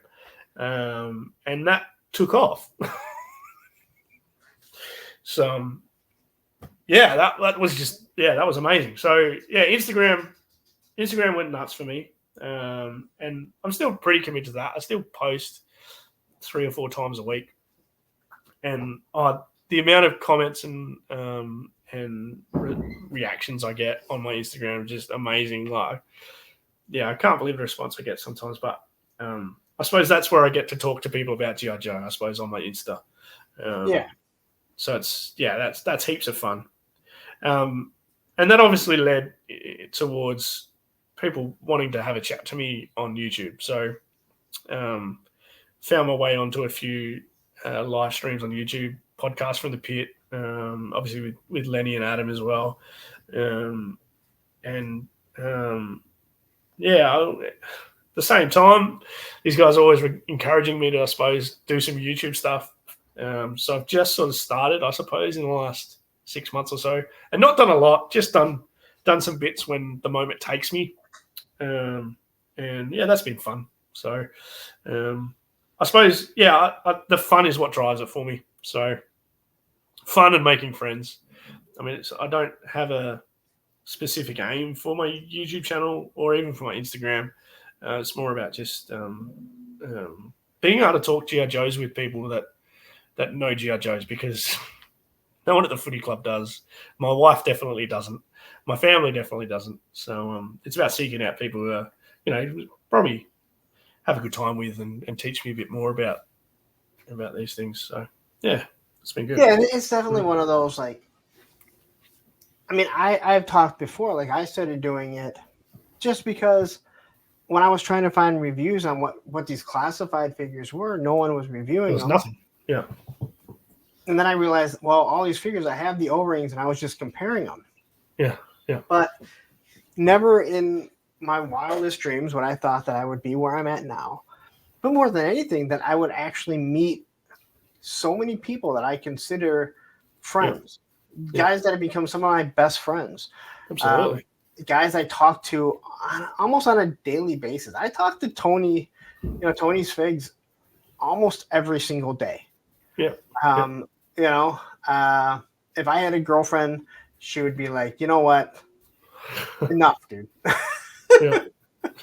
And that took off. So, yeah, that was amazing. So, yeah, Instagram went nuts for me. And I'm still pretty committed to that. I still post 3 or 4 times a week. And the amount of comments and reactions I get on my Instagram is just amazing. Like, yeah, I can't believe the response I get sometimes. But I suppose that's where I get to talk to people about G.I. Joe, I suppose, on my Insta. So that's heaps of fun. And that obviously led towards people wanting to have a chat to me on YouTube. So found my way onto a few live streams on YouTube, podcasts from the pit, obviously with Lenny and Adam as well. At the same time, these guys are always encouraging me to, I suppose, do some YouTube stuff. So I've just sort of started, I suppose, in the last 6 months or so, and not done a lot, just done some bits when the moment takes me. And yeah, that's been fun. So I suppose, yeah, the fun is what drives it for me. So fun and making friends. I mean, I don't have a specific aim for my YouTube channel or even for my Instagram. It's more about just being able to talk G.I. Joes with people that know G.I. Joes, because no one at the footy club does. My wife definitely doesn't. My family definitely doesn't. So it's about seeking out people who are, probably have a good time with and teach me a bit more about these things. So, yeah, it's been good.
Yeah, it's definitely one of those, like, I mean, I've talked before, like, I started doing it just because when I was trying to find reviews on what these classified figures were, no one was reviewing them.
Nothing. Yeah.
And then I realized, well, all these figures, I have the O-rings, and I was just comparing them.
Yeah, yeah.
But never in my wildest dreams would I thought that I would be where I'm at now. But more than anything, that I would actually meet so many people that I consider friends. Yeah. Guys that have become some of my best friends.
Absolutely.
Guys I talk to almost on a daily basis. I talk to Tony, Tony's Figs almost every single day.
Yeah.
If I had a girlfriend, she would be like, you know what? Enough, dude.
Yeah.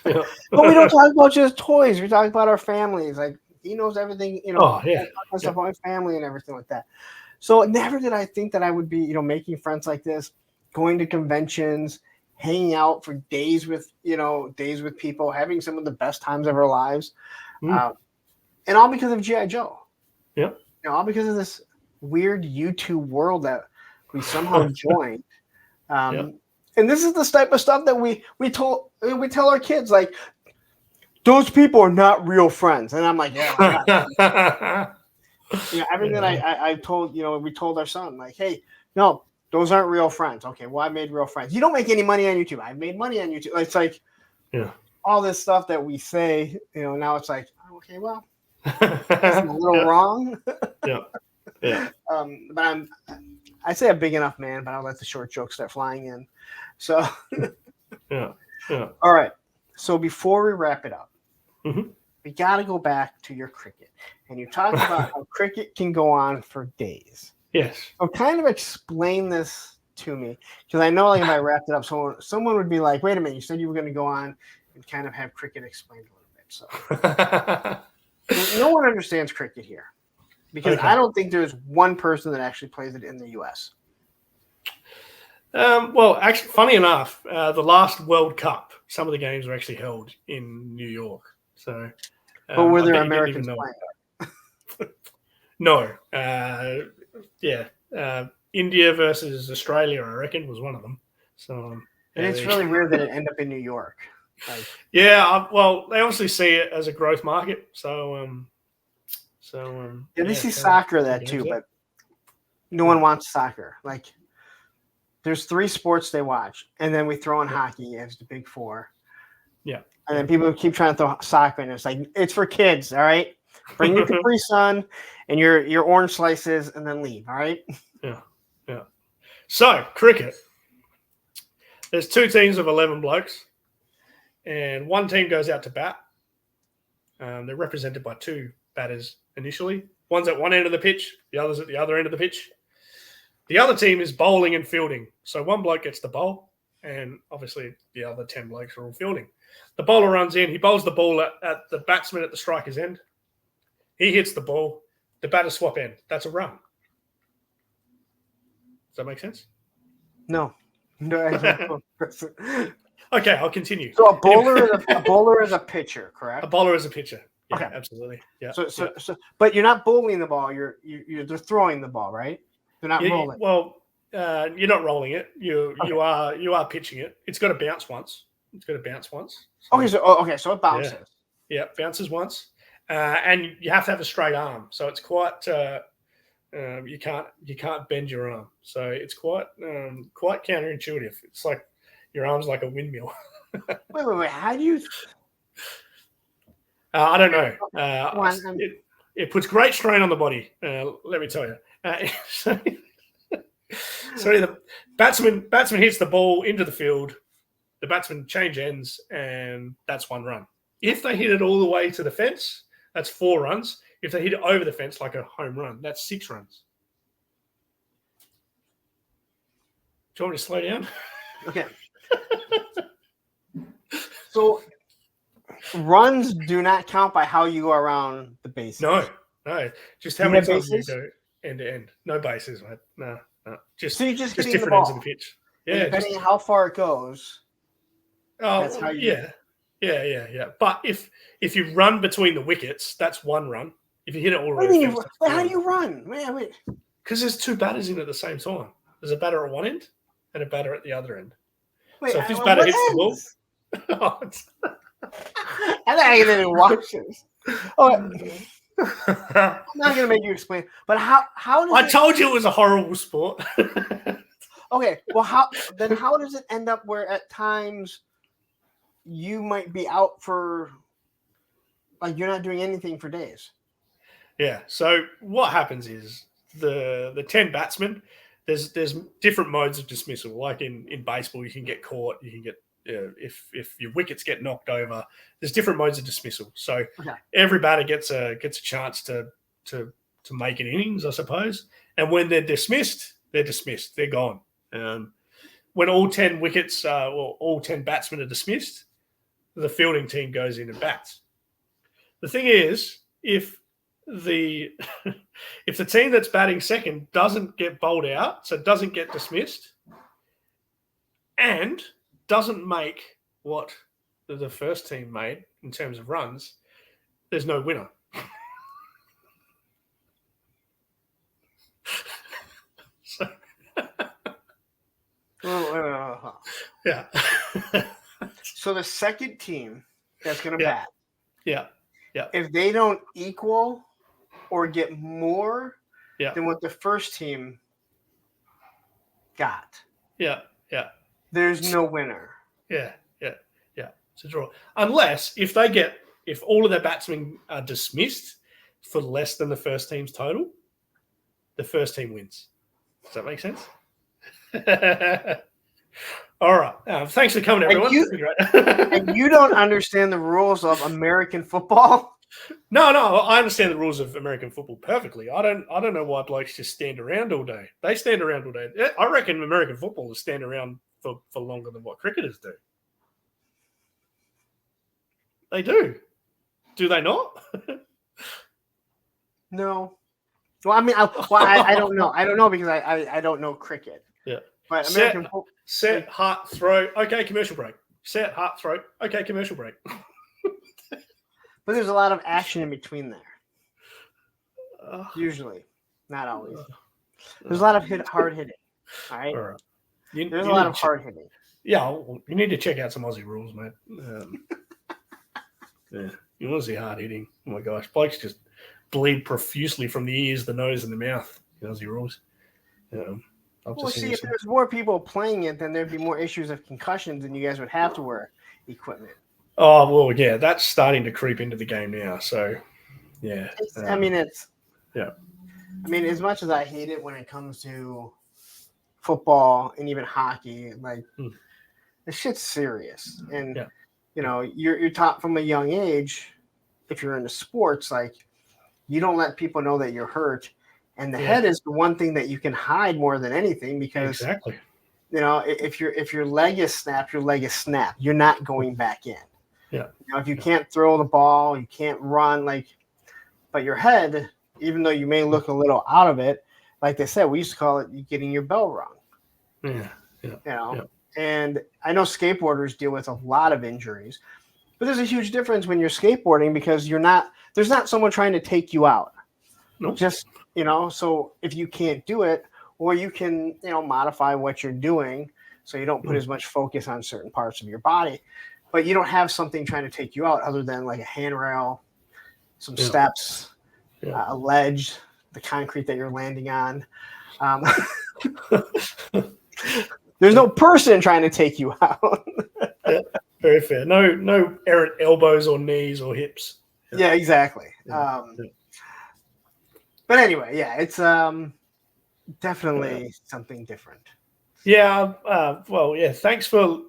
Yeah.
But we don't talk about just toys. We talk about our families. Like, he knows everything,
Oh, yeah.
Stuff about my family and everything like that. So never did I think that I would be, making friends like this, going to conventions, hanging out for days with people, having some of the best times of our lives. And all because of G.I. Joe.
Yeah.
All because of this weird YouTube world that we somehow joined. And this is the type of stuff that we tell our kids, like, those people are not real friends. And I'm like, yeah. Everything I told, we told our son, like, hey, no, those aren't real friends. Okay, well, I made real friends. You don't make any money on YouTube. I made money on YouTube. It's like, all this stuff that we say, now it's like, okay, well, that's a little wrong.
Yeah.
But I say a big enough man, but I'll let the short jokes start flying in. So,
yeah.
All right. So before we wrap it up,
mm-hmm.
we got to go back to your cricket. And you talked about how cricket can go on for days.
Yes.
So kind of explain this to me, because I know, like, if I wrapped it up, someone would be like, wait a minute, you said you were going to go on and kind of have cricket explained a little bit. So no one understands cricket here, because I don't think there's one person that actually plays it in the U.S.
Well, actually, funny enough, the last World Cup, some of the games were actually held in New York. So,
but were there Americans playing?
No. India versus Australia, I reckon, was one of them. So,
and it's really weird that it ended up in New York. Like,
well, they obviously see it as a growth market. So,
they see soccer that too, but no one wants soccer. Like, there's 3 sports they watch, and then we throw in hockey as the big 4.
Yeah.
And then people keep trying to throw soccer, and it's like, it's for kids, all right? Bring your Capri Sun and your orange slices, and then leave, all right?
Yeah. So, cricket. There's 2 teams of 11 blokes. and one team goes out to bat. They're represented by two batters initially. One's at one end of the pitch, the other's at the other end of the pitch. The other team is bowling and fielding. So one bloke gets the bowl, and obviously the other 10 blokes are all fielding. The bowler runs in. He bowls the ball at the batsman at the striker's end. He hits the ball. The batters swap end. That's a run. Does that make sense?
No.
Okay, I'll continue.
So a bowler is a pitcher, correct?
A bowler is a pitcher. Yeah,
okay.
Absolutely. Yeah.
So, but you're not bowling the ball. You're throwing the ball, right? They're not rolling.
Well, you're not rolling it. You are pitching it. It's got to bounce once. So,
So it bounces.
Yeah, bounces once, and you have to have a straight arm. So it's quite. You can't bend your arm. So it's quite counterintuitive. It's like your arm's like a windmill.
Wait. How do you?
I don't know. It puts great strain on the body. Let me tell you. So the batsman hits the ball into the field. The batsman change ends, and that's one run. If they hit it all the way to the fence, that's 4 runs. If they hit it over the fence like a home run, that's 6 runs. Do you want me to slow down?
Okay. So runs do not count by how you go around the bases.
No. Just how many times you go end to end. No bases, mate. No.
So you just
different
the ball.
ends of the pitch. Yeah.
Depending on how far it goes.
Oh, that's how you. Yeah. But if you run between the wickets, that's 1 run. If you hit it all right,
how do you run? Wait.
Because there's 2 batters in at the same time. There's a batter at one end and a batter at the other end.
Wait,
so if this batter hits the ball,
I don't even watch this. Oh, I'm not gonna make you explain. But how does
I told you it was a horrible sport.
Okay, well, how does it end up where at times you might be out for, like, you're not doing anything for days?
Yeah. So what happens is the 10 batsmen. There's different modes of dismissal. Like in baseball, you can get caught. You can get if your wickets get knocked over. There's different modes of dismissal. So every batter gets a chance to make an innings, I suppose. And when they're dismissed. They're gone. When all 10 wickets, all 10 batsmen are dismissed, the fielding team goes in and bats. The thing is, if the team that's batting second doesn't get bowled out, so doesn't get dismissed, and doesn't make what the first team made in terms of runs, there's no winner. Yeah.
So the second team that's going to bat.
Yeah.
If they don't equal or get more than what the first team got.
Yeah.
There's no winner.
Yeah. It's a draw. Unless if all of their batsmen are dismissed for less than the first team's total, the first team wins. Does that make sense? All right. Thanks for coming, everyone.
And you don't understand the rules of American football?
No, I understand the rules of American football perfectly. I don't know why blokes just stand around all day. They stand around all day. I reckon American footballers stand around for longer than what cricketers do. They do. Do they not?
No. Well, I mean, I don't know. I don't know because I don't know cricket.
Yeah.
But
set, heart, throw. Okay, commercial break. Set, heart, throw. Okay, commercial break.
But there's a lot of action in between there. Usually. Not always. There's a lot of hard hitting. All right? There's a lot of hard hitting.
Yeah, you need to check out some Aussie rules, mate. Yeah, you want to see hard hitting. Oh, my gosh. Blokes just bleed profusely from the ears, the nose, and the mouth in Aussie rules.
See, if there's more people playing it, then there'd be more issues of concussions, and you guys would have to wear equipment.
Oh, well, yeah, that's starting to creep into the game now. So, yeah.
I mean, as much as I hate it when it comes to football and even hockey, like, this shit's serious. And, you're taught from a young age, if you're into sports, like you don't let people know that you're hurt. And the head is the one thing that you can hide more than anything because
exactly.
If your leg is snapped, your leg is snapped. You're not going back in.
Yeah.
If you can't throw the ball, you can't run, but your head, even though you may look a little out of it, like they said, we used to call it getting your bell rung.
Yeah.
And I know skateboarders deal with a lot of injuries, but there's a huge difference when you're skateboarding because there's not someone trying to take you out.
Nope.
Just, so if you can't do it, or you can, modify what you're doing so you don't put as much focus on certain parts of your body, but you don't have something trying to take you out other than like a handrail, some steps, a ledge, the concrete that you're landing on. There's no person trying to take you out.
Yeah, very fair. No errant elbows or knees or hips.
Yeah, exactly. But anyway, it's definitely something different.
Yeah. Thanks for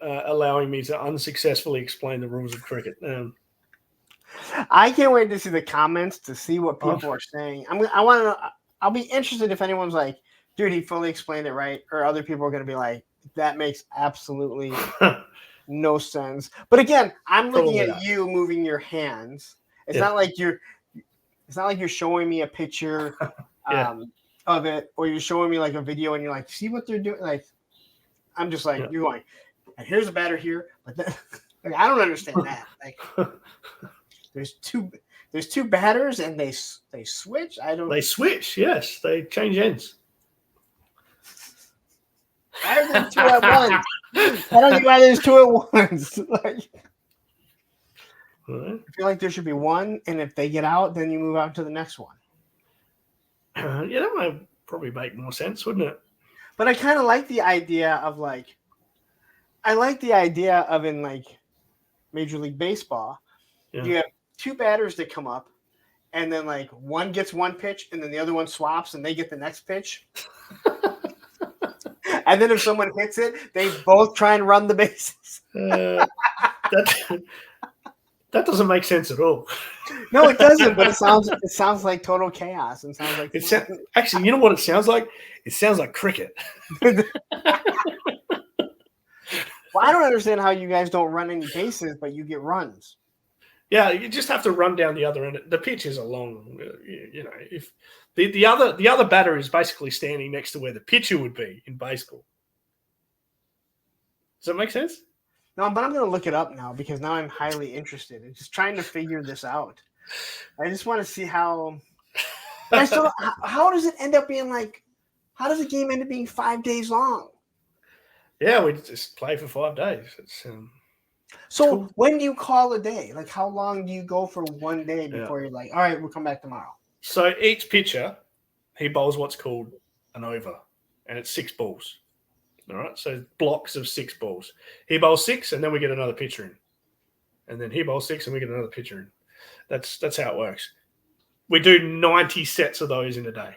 allowing me to unsuccessfully explain the rules of cricket.
I can't wait to see the comments to see what people are saying. I want to know. I'll be interested if anyone's like, "Dude, he fully explained it right," or other people are going to be like, "That makes absolutely no sense." But again, I'm looking at you moving your hands. It's not like you're showing me a picture of it, or you're showing me like a video, and you're like, "See what they're doing?" Like, I'm just like, you're going, and here's a batter here, but like, I don't understand that. Like, there's two batters, and they switch.
They switch. Yes, they change ends.
Why are there two at once? I don't know why there's two at once. Like, I feel like there should be one, and if they get out, then you move on to the next one.
That might probably make more sense, wouldn't it?
But I kind of like the idea of in like Major League Baseball, you have two batters that come up, and then like one gets one pitch, and then the other one swaps, and they get the next pitch. And then if someone hits it, they both try and run the bases.
That doesn't make sense at all.
No, it doesn't. But it sounds like total chaos. And sounds like
actually, you know what it sounds like? It sounds like cricket.
Well, I don't understand how you guys don't run any bases, but you get runs.
Yeah, you just have to run down the other end. The pitches are long. If the other batter is basically standing next to where the pitcher would be in baseball. Does that make sense?
No, but I'm going to look it up now because now I'm highly interested in just trying to figure this out. I just want to see how. How does it end up being like? How does a game end up being 5 days long?
Yeah, we just play for 5 days. It's
so
cool.
When do you call a day? Like, how long do you go for one day before you're like, all right, we'll come back tomorrow?
So each pitcher, he bowls what's called an over, and it's 6 balls. All right, so blocks of 6 balls. He bowls 6, and then we get another pitcher in, and then he bowls 6, and we get another pitcher in. That's how it works. We do 90 sets of those in a day,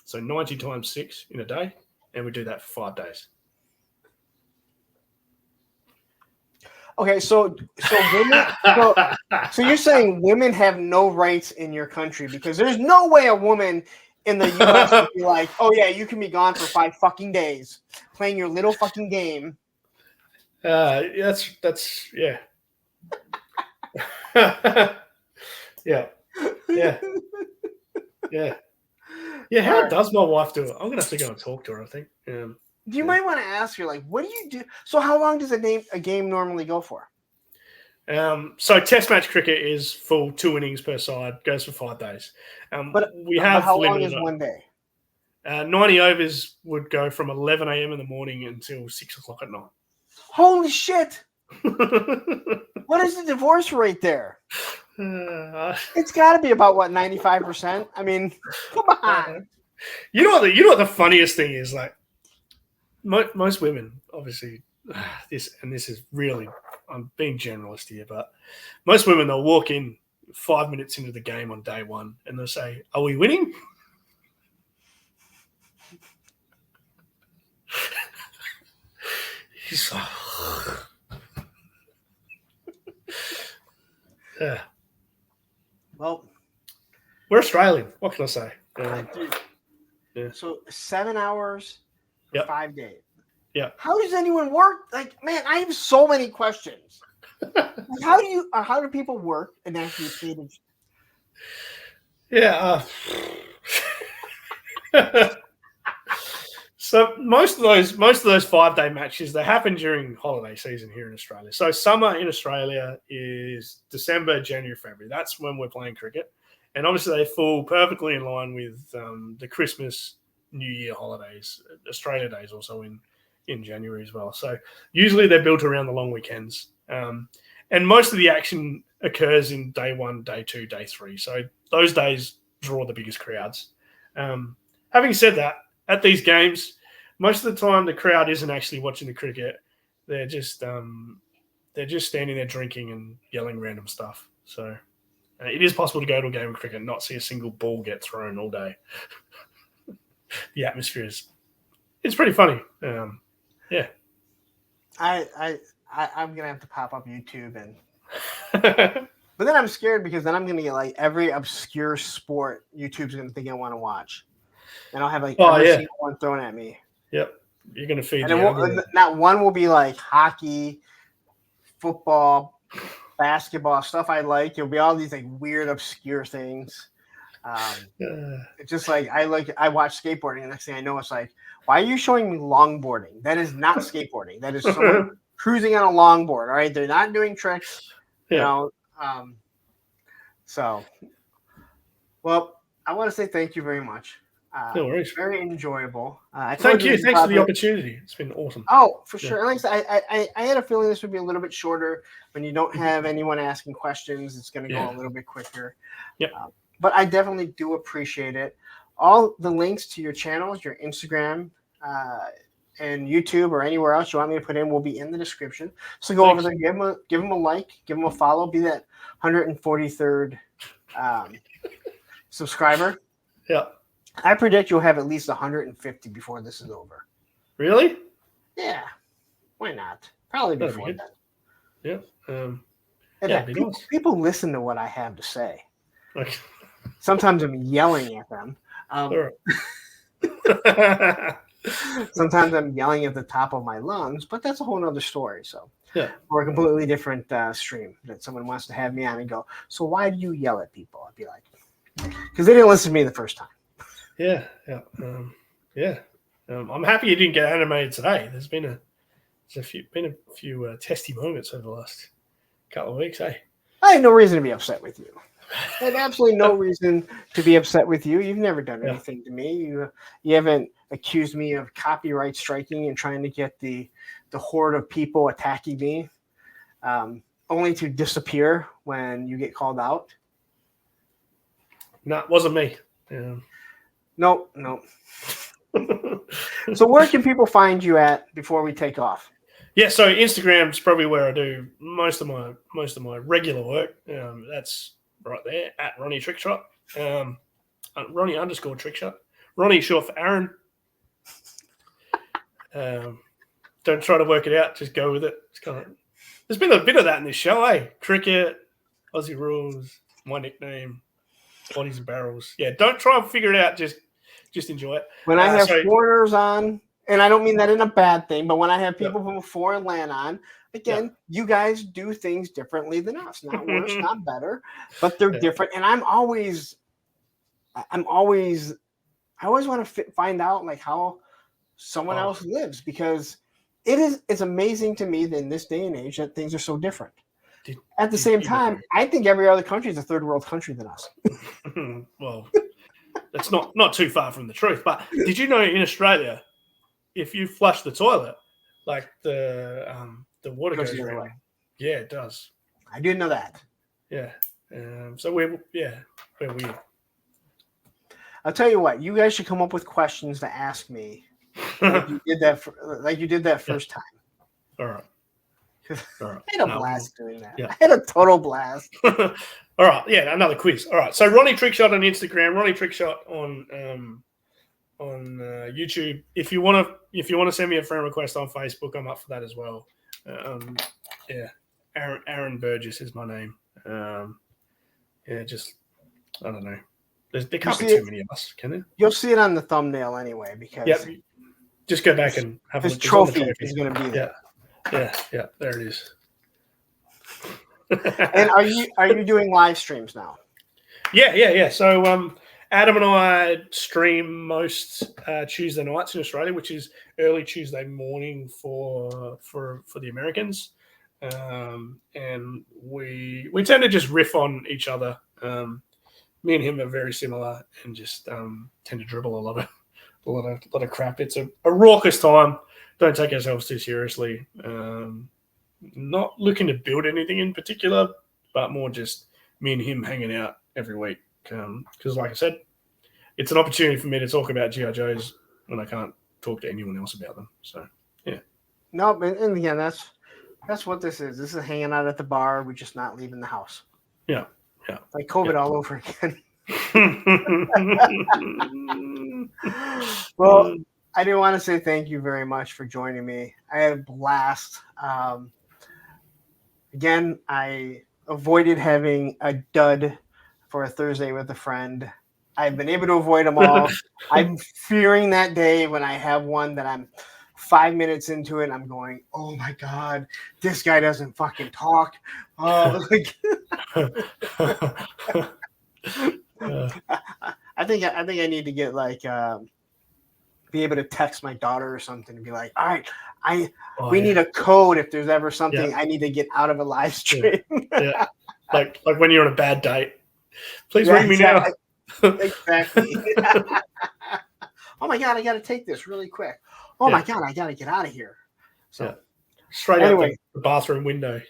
so 90 times 6 in a day, and we do that for 5 days.
Okay, so women. So you're saying women have no rights in your country because there's no way a woman in the U.S. would be like, oh yeah, you can be gone for 5 fucking days playing your little fucking game.
That's yeah. Yeah. How does my wife do it? I'm gonna have to go and talk to her, I think.
You might want to ask her, like, what do you do? So how long does a game normally go for?
So Test match cricket is full 2 innings per side, goes for 5 days.
But how long is one day?
90 overs would go from 11 a.m. in the morning until 6 o'clock at night.
Holy shit! What is the divorce rate there? It's got to be about 95%. I mean, come on.
You know what the funniest thing is? Like, most women, obviously, this is really, I'm being generalist here, but most women, they'll walk in 5 minutes into the game on day one and they'll say, "Are we winning?" He's like, Yeah.
Well,
we're Australian. What can I say?
dude,
Yeah.
So 7 hours for
Yep.
5 days.
Yeah.
How does anyone work? Like, man, I have so many questions. Like, how do people work and actually pay to?
Yeah. So most of those 5-day matches, they happen during holiday season here in Australia. So summer in Australia is December, January, February. That's when we're playing cricket, and obviously they fall perfectly in line with the Christmas, New Year holidays. Australia Day is also in January as well. So usually they're built around the long weekends, and most of the action occurs in day 1, day 2, day 3. So those days draw the biggest crowds. Having said that, at these games, most of the time the crowd isn't actually watching the cricket. They're just standing there drinking and yelling random stuff. So it is possible to go to a game of cricket and not see a single ball get thrown all day. The atmosphere it's pretty funny. Yeah.
I'm gonna have to pop up YouTube and. But then I'm scared because then I'm gonna get like every obscure sport YouTube's gonna think I want to watch, and I'll have like every single one thrown at me.
Yep, you're gonna feed.
And not one will be like hockey, football, basketball stuff I like. It'll be all these like weird obscure things. It's just like I watch skateboarding, and the next thing I know, it's like, why are you showing me longboarding? That is not skateboarding. That is someone cruising on a longboard. All right, they're not doing tricks. You know. So, well, I want to say thank you very much.
No worries.
Very enjoyable.
Thank you. Thanks for the opportunity. It's been awesome.
Oh, for sure. And like I said, I had a feeling this would be a little bit shorter. When you don't have anyone asking questions, it's going to go a little bit quicker.
Yep.
But I definitely do appreciate it. All the links to your channels, your Instagram, and YouTube, or anywhere else you want me to put in, will be in the description. So go over there, give them a like, give them a follow, be that 143rd subscriber.
Yeah.
I predict you'll have at least 150 before this is over.
Really?
Yeah. Why not? Probably before then.
Yeah.
People listen to what I have to say.
Okay.
Sometimes I'm yelling at them. Sometimes I'm yelling at the top of my lungs, but that's a whole other story. So, or a completely different stream that someone wants to have me on and go, so why do you yell at people? I'd be like, because they didn't listen to me the first time.
I'm happy you didn't get animated today. There's been a few testy moments over the last couple of weeks. I
had no reason to be upset with you. I had absolutely no reason to be upset with you. You've never done anything to me. You haven't accused me of copyright striking and trying to get the horde of people attacking me, only to disappear when you get called out.
No, it wasn't me.
No. So where can people find you at before we take off?
Yeah, so Instagram's probably where I do most of my regular work. That's right there at Ronnie Trickshot. Ronnie_Trickshot. Ronnie short for Aaron. Don't try to work it out, just go with it. It's kind of, there's been a bit of that in this show, eh? Cricket, Aussie rules, my nickname, bodies and barrels. Yeah, don't try and figure it out, just enjoy it.
When I have foreigners on, and I don't mean that in a bad thing, but when I have people from a foreign land on, again, you guys do things differently than us. Not worse, not better, but they're different. And I always want to find out like how someone else lives, because it's amazing to me that in this day and age that things are so different. At the same time, I think every other country is a third world country than us.
Well, that's not too far from the truth. But did you know in Australia, if you flush the toilet, like the water goes the other way? Yeah, it does.
I didn't know that.
Yeah. So we're weird.
I'll tell you what. You guys should come up with questions to ask me, like you did that first time.
All right.
I had a blast doing that.
Yeah.
I had a total blast.
All right. Yeah, another quiz. All right. So Ronnie Trickshot on Instagram, Ronnie Trickshot on YouTube. If you want to send me a friend request on Facebook, I'm up for that as well. Aaron Burgess is my name. Just I don't know. There can't be too many of us, can there?
You'll see it on the thumbnail anyway, because
just go back and have a
his
look.
Trophy is going to be there.
Yeah. There it is.
And are you doing live streams now?
Yeah. So Adam and I stream most Tuesday nights in Australia, which is early Tuesday morning for the Americans, and we tend to just riff on each other. Me and him are very similar, and just tend to dribble a lot of crap. It's a raucous time. Don't take ourselves too seriously. Not looking to build anything in particular, but more just me and him hanging out every week. Because, like I said, it's an opportunity for me to talk about G.I. Joes when I can't talk to anyone else about them. So, yeah.
No, and again, that's what this is. This is hanging out at the bar. We're just not leaving the house.
Yeah.
Like COVID all over again. Well, I do want to say thank you very much for joining me. I had a blast. Again, I avoided having a dud for a Thursday with a friend. I've been able to avoid them all. I'm fearing that day when I have one that I'm 5 minutes into it. I'm going, oh my God, this guy doesn't fucking talk. I think I need to get be able to text my daughter or something and be like, all right, we need a code if there's ever something I need to get out of a live stream.
Yeah. Like when you're on a bad date. Please ring me now.
Exactly. Oh my God, I got to take this really quick. Oh my God, I got to get out of here. So
straight out the bathroom window,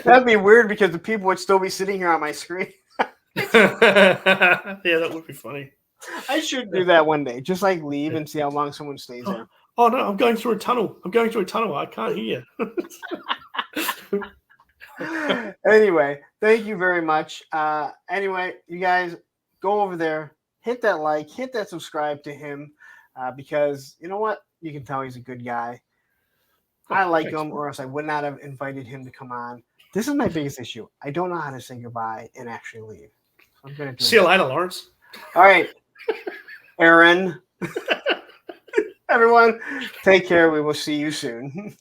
That'd be weird because the people would still be sitting here on my screen.
Yeah, that would be funny.
I should do that one day. Just leave and see how long someone stays there.
Oh no, I'm going through a tunnel. I can't hear you.
Anyway, thank you very much. Anyway, you guys go over there, hit that like, hit that subscribe to him, because you know what? You can tell he's a good guy. I like him, or else I would not have invited him to come on. This is my biggest issue. I don't know how to say goodbye and actually leave. I'm gonna
see you later, Lawrence.
All right, Aaron. Everyone, take care. We will see you soon.